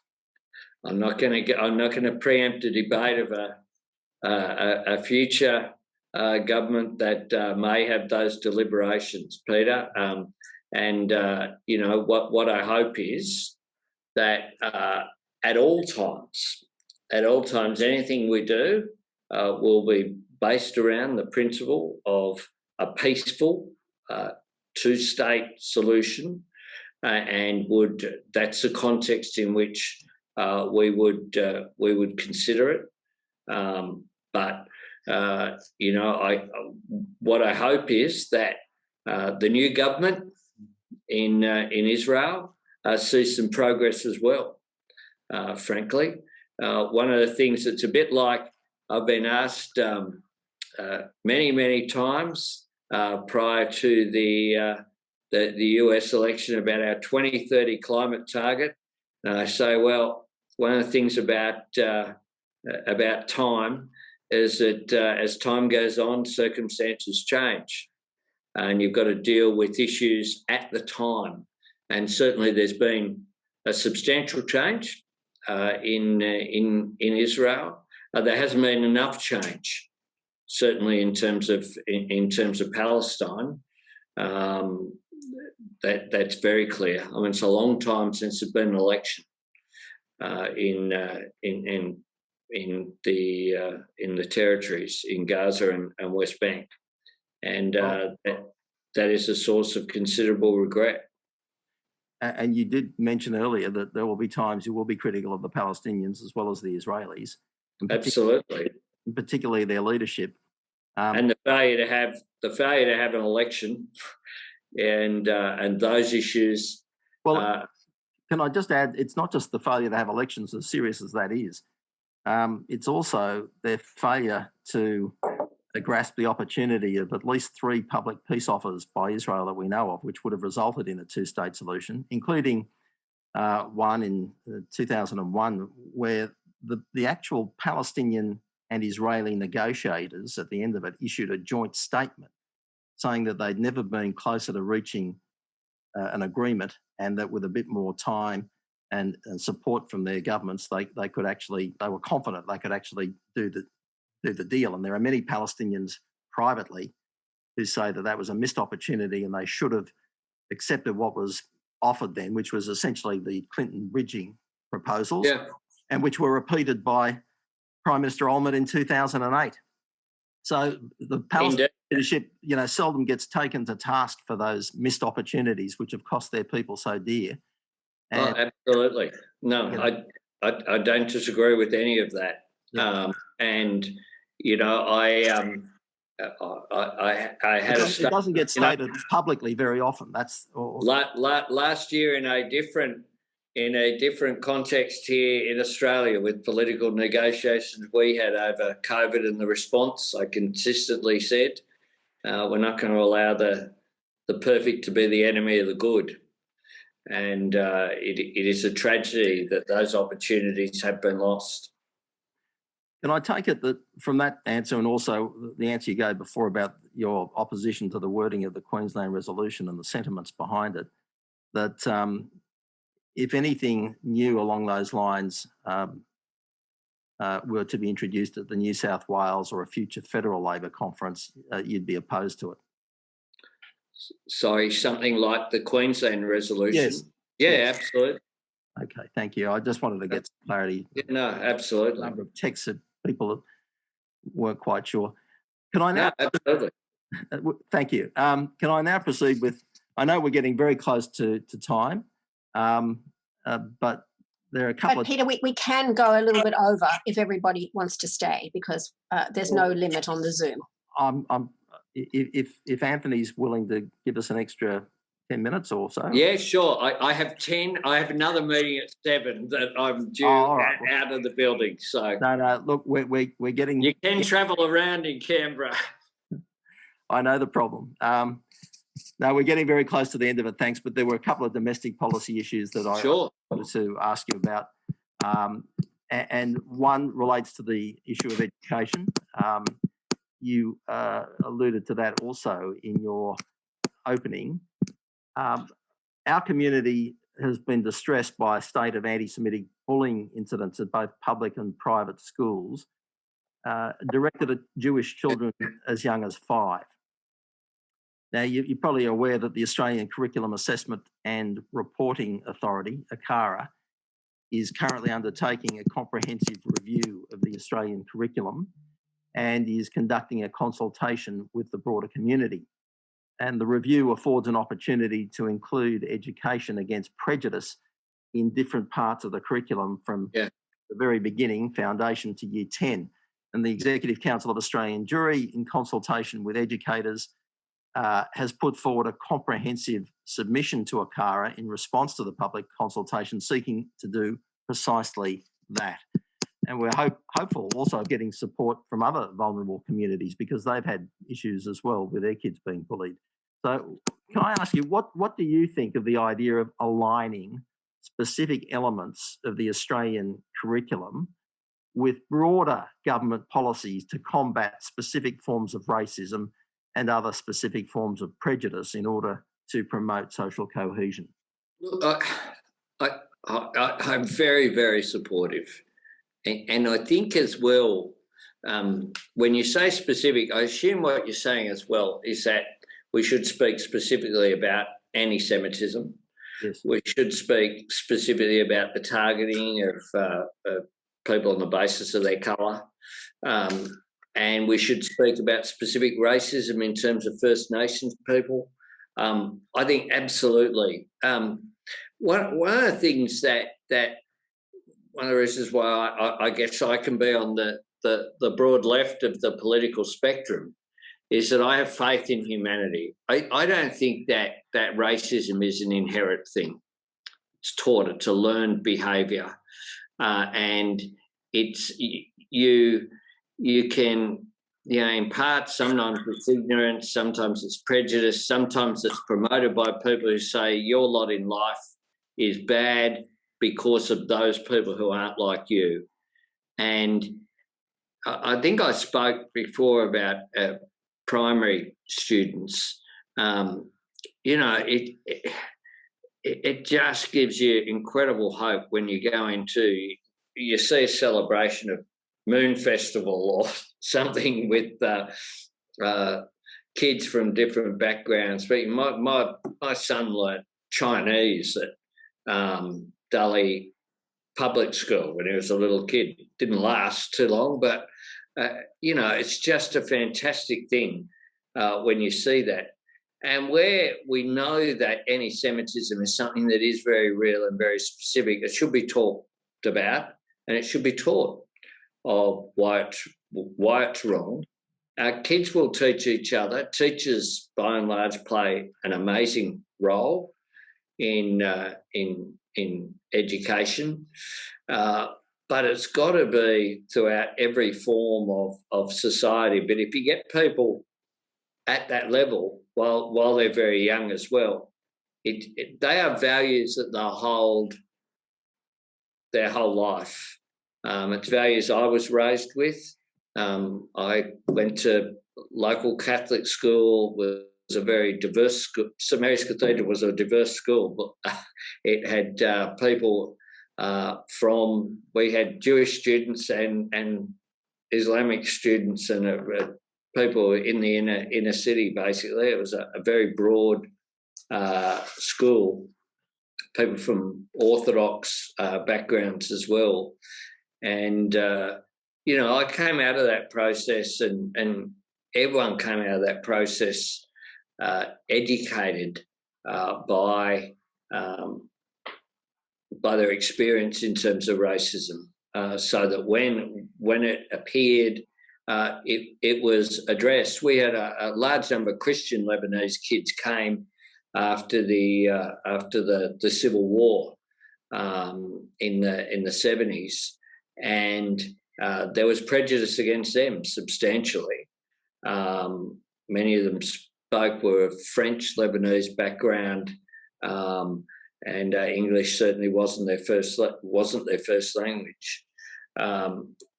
I'm not going to preempt a debate of a future government that may have those deliberations, Peter. What I hope is that at all times, anything we do will be based around the principle of a peaceful two-state solution, and that's the context in which we would consider it. What I hope is that the new government in Israel sees some progress as well. Frankly, one of the things that's a bit like I've been asked many times prior to the US election about our 2030 climate target, and I say, well, one of the things about time is that as time goes on, circumstances change, and you've got to deal with issues at the time. And certainly, there's been a substantial change in Israel. There hasn't been enough change, certainly in terms of Palestine. That's very clear. I mean, it's a long time since there's been an election in the territories in Gaza and West Bank, and that is a source of considerable regret. And you did mention earlier that there will be times you will be critical of the Palestinians as well as the Israelis. Absolutely, particularly their leadership, and the failure to have an election, and those issues. Well, can I just add? It's not just the failure to have elections, as serious as that is. It's also their failure to grasp the opportunity of at least 3 public peace offers by Israel that we know of, which would have resulted in a two-state solution, including one in 2001, where the actual Palestinian and Israeli negotiators at the end of it issued a joint statement saying that they'd never been closer to reaching an agreement, and that with a bit more time and support from their governments, they were confident they could actually do the deal. And there are many Palestinians privately who say that that was a missed opportunity and they should have accepted what was offered then, which was essentially the Clinton bridging proposals, and which were repeated by Prime Minister Olmert in 2008. So the Palestinian leadership, seldom gets taken to task for those missed opportunities, which have cost their people so dear. And, absolutely. No, I don't disagree with any of that. Yeah. I had it doesn't get stated publicly very often. That's last year in a different context here in Australia with political negotiations we had over COVID and the response. I consistently said we're not going to allow the perfect to be the enemy of the good, and it is a tragedy that those opportunities have been lost. And I take it that from that answer, and also the answer you gave before about your opposition to the wording of the Queensland resolution and the sentiments behind it, that if anything new along those lines were to be introduced at the New South Wales or a future federal Labor conference, you'd be opposed to it. Sorry, something like the Queensland resolution? Yes. Yeah, yes. Absolutely. Okay, thank you. I just wanted to get some clarity. Yeah, no, absolutely. The number of texts that people weren't quite sure. Can I now? No, absolutely. Thank you. Can I now proceed with? I know we're getting very close to time, but there are a couple. But Peter, we can go a little bit over if everybody wants to stay, because there's no limit on the Zoom. If Anthony's willing to give us an extra 10 minutes or so. Yeah, sure. I have 10. I have another meeting at 7 that I'm due out of the building. So no. Look, we're getting. You can travel around in Canberra. I know the problem. No, we're getting very close to the end of it. Thanks, but there were a couple of domestic policy issues that I wanted to ask you about, and one relates to the issue of education. You alluded to that also in your opening. Our community has been distressed by a state of anti-Semitic bullying incidents at both public and private schools, directed at Jewish children as young as 5. Now, you're probably aware that the Australian Curriculum Assessment and Reporting Authority, ACARA, is currently undertaking a comprehensive review of the Australian curriculum and is conducting a consultation with the broader community. And the review affords an opportunity to include education against prejudice in different parts of the curriculum from the very beginning, foundation, to year 10. And the Executive Council of Australian Jewry, in consultation with educators, has put forward a comprehensive submission to ACARA in response to the public consultation, seeking to do precisely that. And we're hopeful also of getting support from other vulnerable communities, because they've had issues as well with their kids being bullied. So can I ask you, what do you think of the idea of aligning specific elements of the Australian curriculum with broader government policies to combat specific forms of racism and other specific forms of prejudice in order to promote social cohesion? Look, I'm very, very supportive. And I think as well, when you say specific, I assume what you're saying as well is that we should speak specifically about anti-Semitism. Yes. We should speak specifically about the targeting of people on the basis of their colour. And we should speak about specific racism in terms of First Nations people. I think absolutely. One of the things that one of the reasons why I guess I can be on the broad left of the political spectrum is that I have faith in humanity. I don't think that racism is an inherent thing. It's taught, it's a learned behaviour, and it's you can, in part, sometimes it's ignorance, sometimes it's prejudice, sometimes it's promoted by people who say your lot in life is bad because of those people who aren't like you. And I think I spoke before about primary students. You know, it just gives you incredible hope when you go into, you see a celebration of Moon Festival or something with kids from different backgrounds. But my son learnt Chinese at Delhi public school when he was a little kid. Didn't last too long, but you know, it's just a fantastic thing when you see that. And where we know that anti-Semitism is something that is very real and very specific, it should be talked about, and it should be taught of why it's wrong. Kids will teach each other. Teachers, by and large, play an amazing role in education, but it's got to be throughout every form of society. But if you get people at that level while they're very young as well, they are values that they'll hold their whole life. It's values I was raised with. I went to local Catholic school, was a very diverse school. St Mary's Cathedral was a diverse school, but it had people we had Jewish students and Islamic students and people in the inner city, basically. It was a very broad school, people from Orthodox backgrounds as well. And, you know, I came out of that process and everyone came out of that process educated by their experience in terms of racism, so that when it appeared, it was addressed. We had a large number of Christian Lebanese kids came after the Civil War in the 70s, and there was prejudice against them substantially. Many of them were of French Lebanese background, and English certainly wasn't their first language.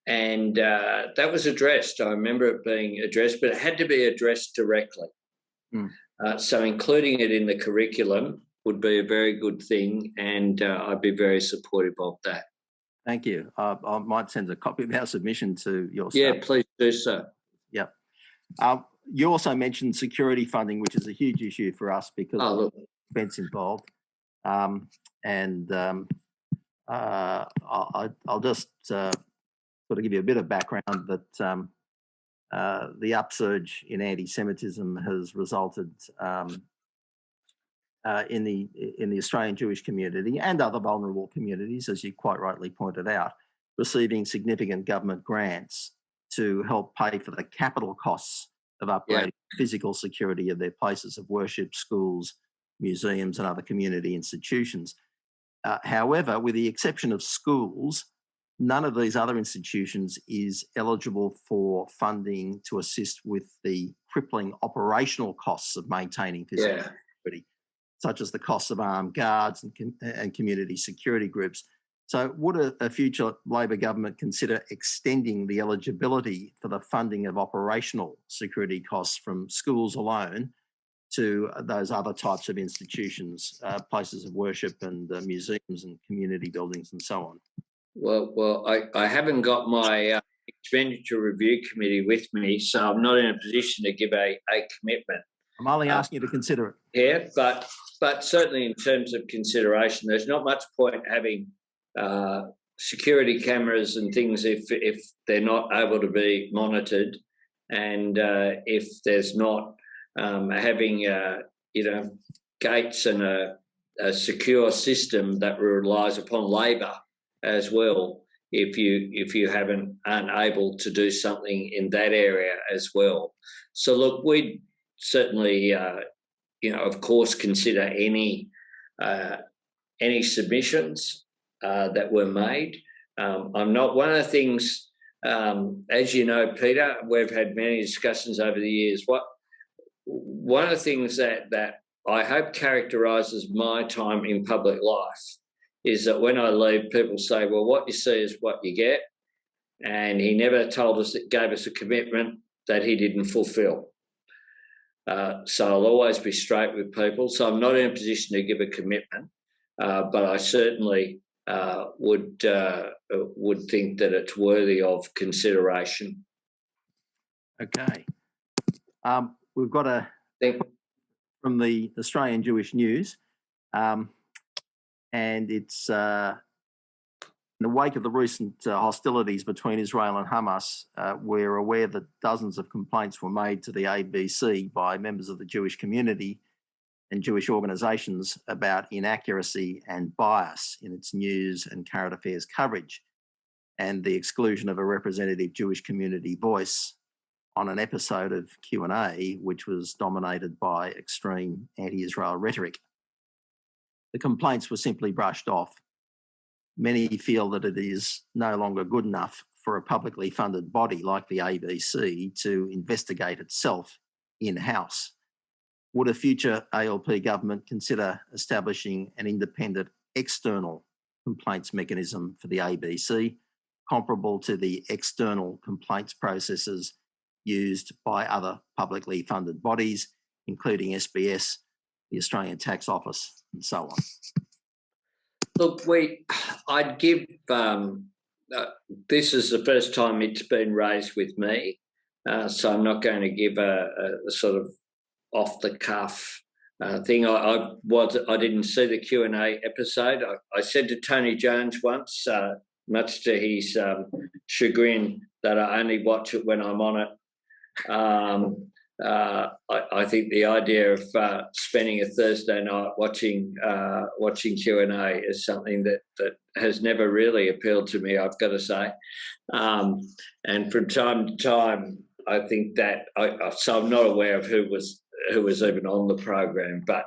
And that was addressed. I remember it being addressed, but it had to be addressed directly. So including it in the curriculum would be a very good thing, and I'd be very supportive of that. Thank you. I might send a copy of our submission to your staff. Yeah, please do so. Yeah. You also mentioned security funding, which is a huge issue for us because of the expense involved. I'll just sort of give you a bit of background that the upsurge in anti-Semitism has resulted in the Australian Jewish community and other vulnerable communities, as you quite rightly pointed out, receiving significant government grants to help pay for the capital costs of upgrading physical security of their places of worship, schools, museums and other community institutions. However, with the exception of schools, none of these other institutions is eligible for funding to assist with the crippling operational costs of maintaining physical security, such as the costs of armed guards and community security groups. So would a future Labor government consider extending the eligibility for the funding of operational security costs from schools alone to those other types of institutions, places of worship and museums and community buildings and so on? Well, I haven't got my expenditure review committee with me, so I'm not in a position to give a commitment. I'm only asking you to consider it. Yeah, but certainly in terms of consideration, there's not much point having security cameras and things if they're not able to be monitored, and if there's not having gates and a secure system that relies upon labour as well, if you aren't able to do something in that area as well. So look, we'd certainly of course consider any submissions that were made. I'm not one of the things, as you know, Peter, we've had many discussions over the years. One of the things that I hope characterises my time in public life is that when I leave, people say, well, what you see is what you get. and he never gave us a commitment that he didn't fulfil. So I'll always be straight with people. So I'm not in a position to give a commitment, but I certainly would think that it's worthy of consideration. Okay. We've got from the Australian Jewish News, and it's in the wake of the recent hostilities between Israel and Hamas. We're aware that dozens of complaints were made to the ABC by members of the Jewish community and Jewish organisations about inaccuracy and bias in its news and current affairs coverage, and the exclusion of a representative Jewish community voice on an episode of Q&A, which was dominated by extreme anti-Israel rhetoric. The complaints were simply brushed off. Many feel that it is no longer good enough for a publicly funded body like the ABC to investigate itself in-house. Would a future ALP government consider establishing an independent external complaints mechanism for the ABC, comparable to the external complaints processes used by other publicly funded bodies, including SBS, the Australian Tax Office, and so on? Look, I'd give, this is the first time it's been raised with me, so I'm not going to give a sort of off-the-cuff thing. I didn't see the Q&A episode. I said to Tony Jones once, much to his chagrin, that I only watch it when I'm on it. I think the idea of spending a Thursday night watching Q&A is something that has never really appealed to me, I've got to say. And from time to time, I think that so I'm not aware of who was even on the program, but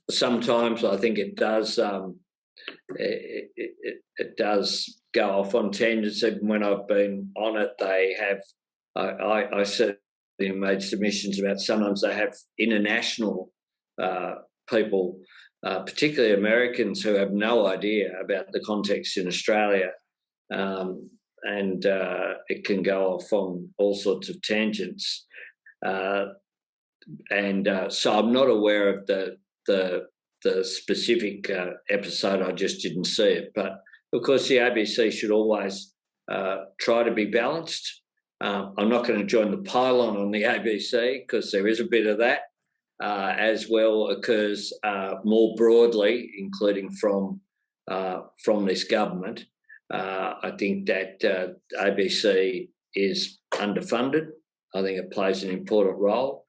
sometimes I think it does it does go off on tangents. Even when I've been on it, they have. I certainly made submissions about sometimes they have international people, particularly Americans, who have no idea about the context in Australia, and it can go off on all sorts of tangents. So I'm not aware of the specific episode. I just didn't see it. But of course, the ABC should always try to be balanced. I'm not going to join the pylon on the ABC because there is a bit of that, as well occurs more broadly, including from this government. I think that ABC is underfunded. I think it plays an important role,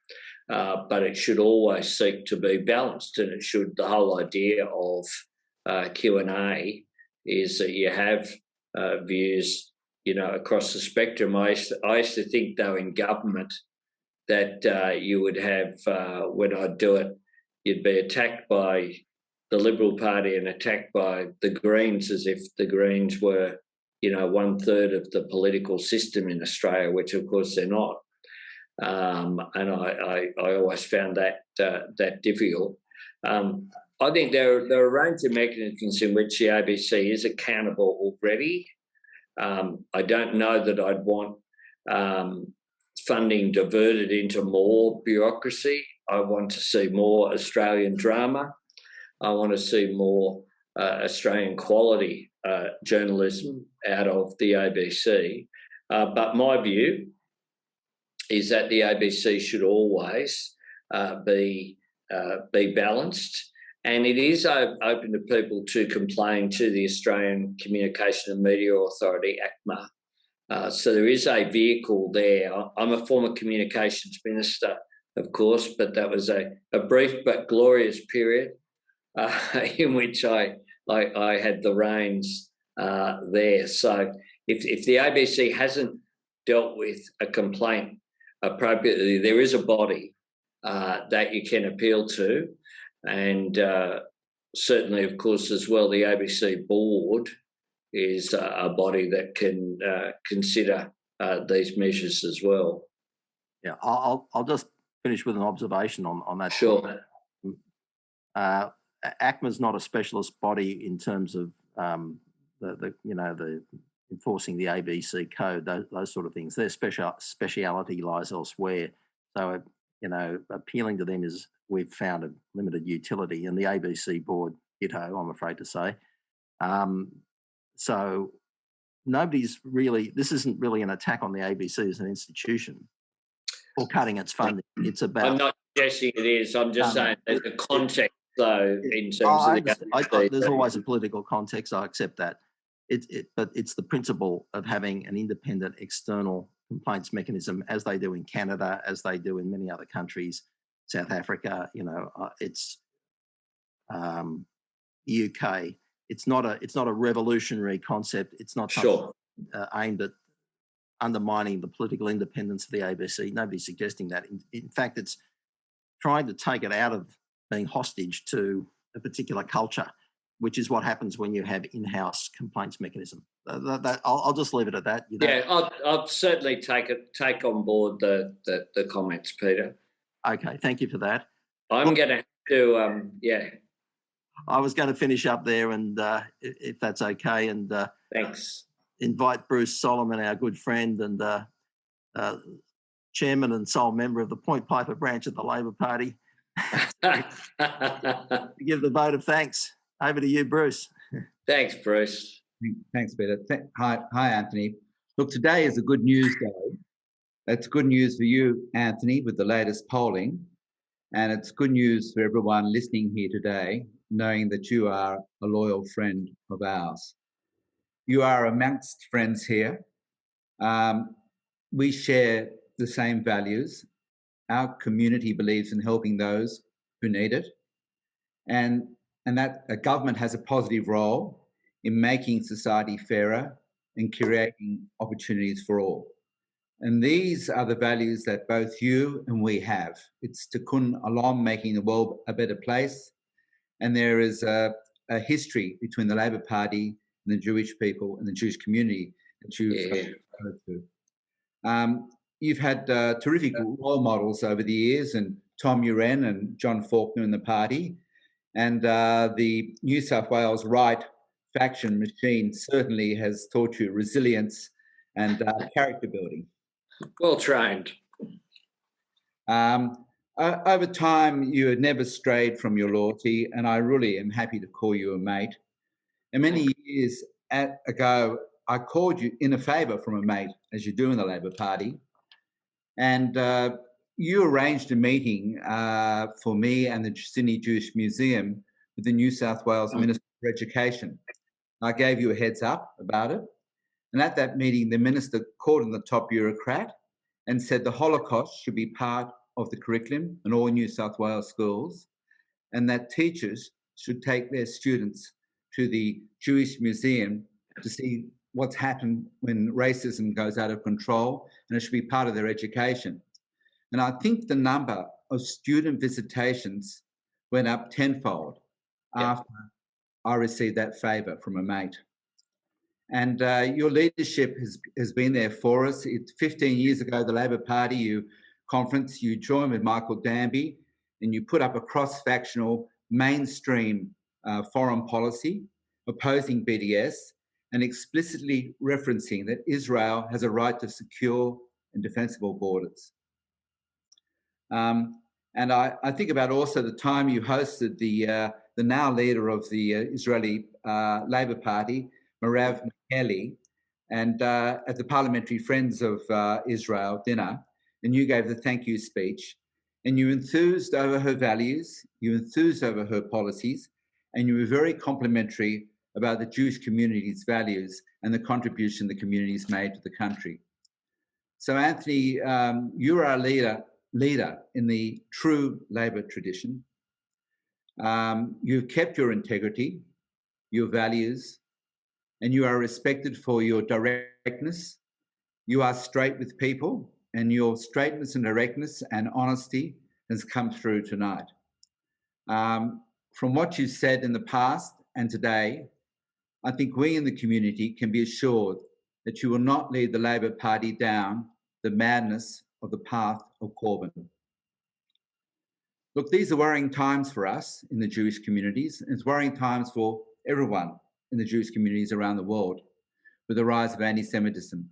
but it should always seek to be balanced, and it should. The whole idea of Q&A is that you have views, across the spectrum. I used to think, though, in government that you would have, when I'd do it, you'd be attacked by the Liberal Party and attacked by the Greens, as if the Greens were, 1/3 of the political system in Australia, which of course they're not. And I always found that difficult. I think there are a range of mechanisms in which the ABC is accountable already. I don't know that I'd want funding diverted into more bureaucracy. I want to see more Australian drama. I want to see more Australian quality journalism out of the ABC. But my view is that the ABC should always be balanced. And it is open to people to complain to the Australian Communication and Media Authority, ACMA. So there is a vehicle there. I'm a former communications minister, of course, but that was a brief but glorious period in which I had the reins there. So if the ABC hasn't dealt with a complaint appropriately, there is a body that you can appeal to. And certainly, of course, as well, the ABC board is a body that can consider these measures as well. Yeah, I'll just finish with an observation on that. Sure. ACMA is not a specialist body in terms of the enforcing the ABC code, those sort of things. Their speciality lies elsewhere. So, you know, appealing to them is, we've found a limited utility, and the ABC board, ditto, I'm afraid to say. So nobody's really, this isn't really an attack on the ABC as an institution or cutting its funding. It's about... I'm not suggesting it is. I'm just saying there's a context, though, in terms of the ABC. There's always a political context. I accept that. But it's the principle of having an independent external complaints mechanism, as they do in Canada, as they do in many other countries, South Africa. You know, it's UK. It's not a revolutionary concept. It's not sure aimed at undermining the political independence of the ABC. Nobody's suggesting that. In fact, it's trying to take it out of being hostage to a particular culture, which is what happens when you have in-house complaints mechanism. I'll just leave it at that. You know? Yeah, I'll certainly take on board the comments, Peter. Okay, thank you for that. I'm going to have to, yeah. I was going to finish up there, and if that's okay, and thanks. Invite Bruce Solomon, our good friend and chairman and sole member of the Point Piper branch of the Labor Party, to give the vote of thanks. Over to you, Bruce. Thanks, Bruce. Thanks, Peter. Hi, Anthony. Look, today is a good news day. It's good news for you, Anthony, with the latest polling. And it's good news for everyone listening here today, knowing that you are a loyal friend of ours. You are amongst friends here. We share the same values. Our community believes in helping those who need it. And that a government has a positive role in making society fairer and creating opportunities for all. And these are the values that both you and we have. It's Tikkun Olam, making the world a better place. And there is a history between the Labor Party and the Jewish people and the Jewish community that you've referred to. You've had terrific role models over the years, and Tom Uren and John Faulkner in the party. And the New South Wales right faction machine certainly has taught you resilience and character building. Well trained. Over time, you had never strayed from your loyalty, and I really am happy to call you a mate. And many years ago, I called you in a favour from a mate, as you do in the Labor Party. And you arranged a meeting for me and the Sydney Jewish Museum with the New South Wales Minister for Education. I gave you a heads up about it. And at that meeting, the minister called in the top bureaucrat and said the Holocaust should be part of the curriculum in all New South Wales schools, and that teachers should take their students to the Jewish Museum to see what's happened when racism goes out of control, and it should be part of their education. And I think the number of student visitations went up tenfold after I received that favour from a mate. And your leadership has been there for us. 15 years ago, the Labor Party conference, you joined with Michael Danby, and you put up a cross-factional mainstream foreign policy opposing BDS and explicitly referencing that Israel has a right to secure and defensible borders. And I think about also the time you hosted the now leader of the Israeli Labor Party, Merav Michaeli, and at the Parliamentary Friends of Israel dinner, and you gave the thank you speech, and you enthused over her values, you enthused over her policies, and you were very complimentary about the Jewish community's values and the contribution the community's made to the country. So Anthony, you are a leader in the true Labor tradition. You've kept your integrity, your values, and you are respected for your directness. You are straight with people, and your straightness and directness and honesty has come through tonight. From what you've said in the past and today, I think we in the community can be assured that you will not lead the Labor Party down the madness of the path of Corbyn. Look, these are worrying times for us in the Jewish communities, and it's worrying times for everyone in the Jewish communities around the world. with the rise of anti-Semitism.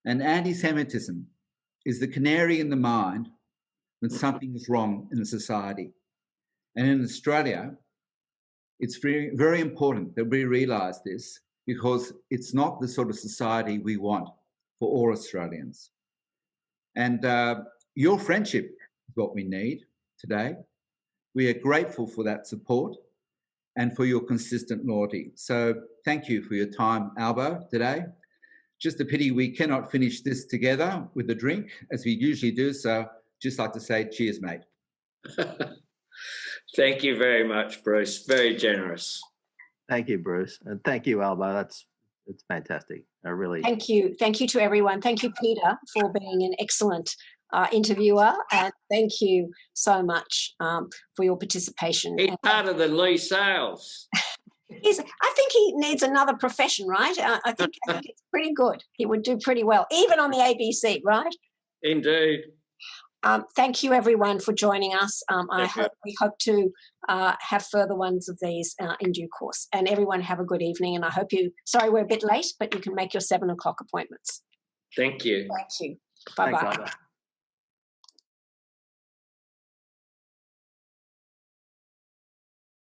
And anti-Semitism is the canary in the mind when something is wrong in a society. And in Australia, it's very, very important that we realise this, because it's not the sort of society we want for all Australians. And your friendship is what we need today. We are grateful for that support and for your consistent loyalty. So thank you for your time, Albo, today. Just a pity we cannot finish this together with a drink, as we usually do. So just like to say cheers, mate. Thank you very much, Bruce. Very generous. Thank you, Bruce. And thank you, Albo. It's fantastic. I really... Thank you. Thank you to everyone. Thank you, Peter, for being an excellent interviewer. And thank you so much for your participation. He's part of the Lee Sales. I think he needs another profession, right? I think it's pretty good. He would do pretty well, even on the ABC, right? Indeed. Thank you, everyone, for joining us. We hope to have further ones of these in due course. And everyone have a good evening. And I hope sorry we're a bit late, but you can make your 7 o'clock appointments. Thank you. Thank you. Bye-bye. Thanks, Alba.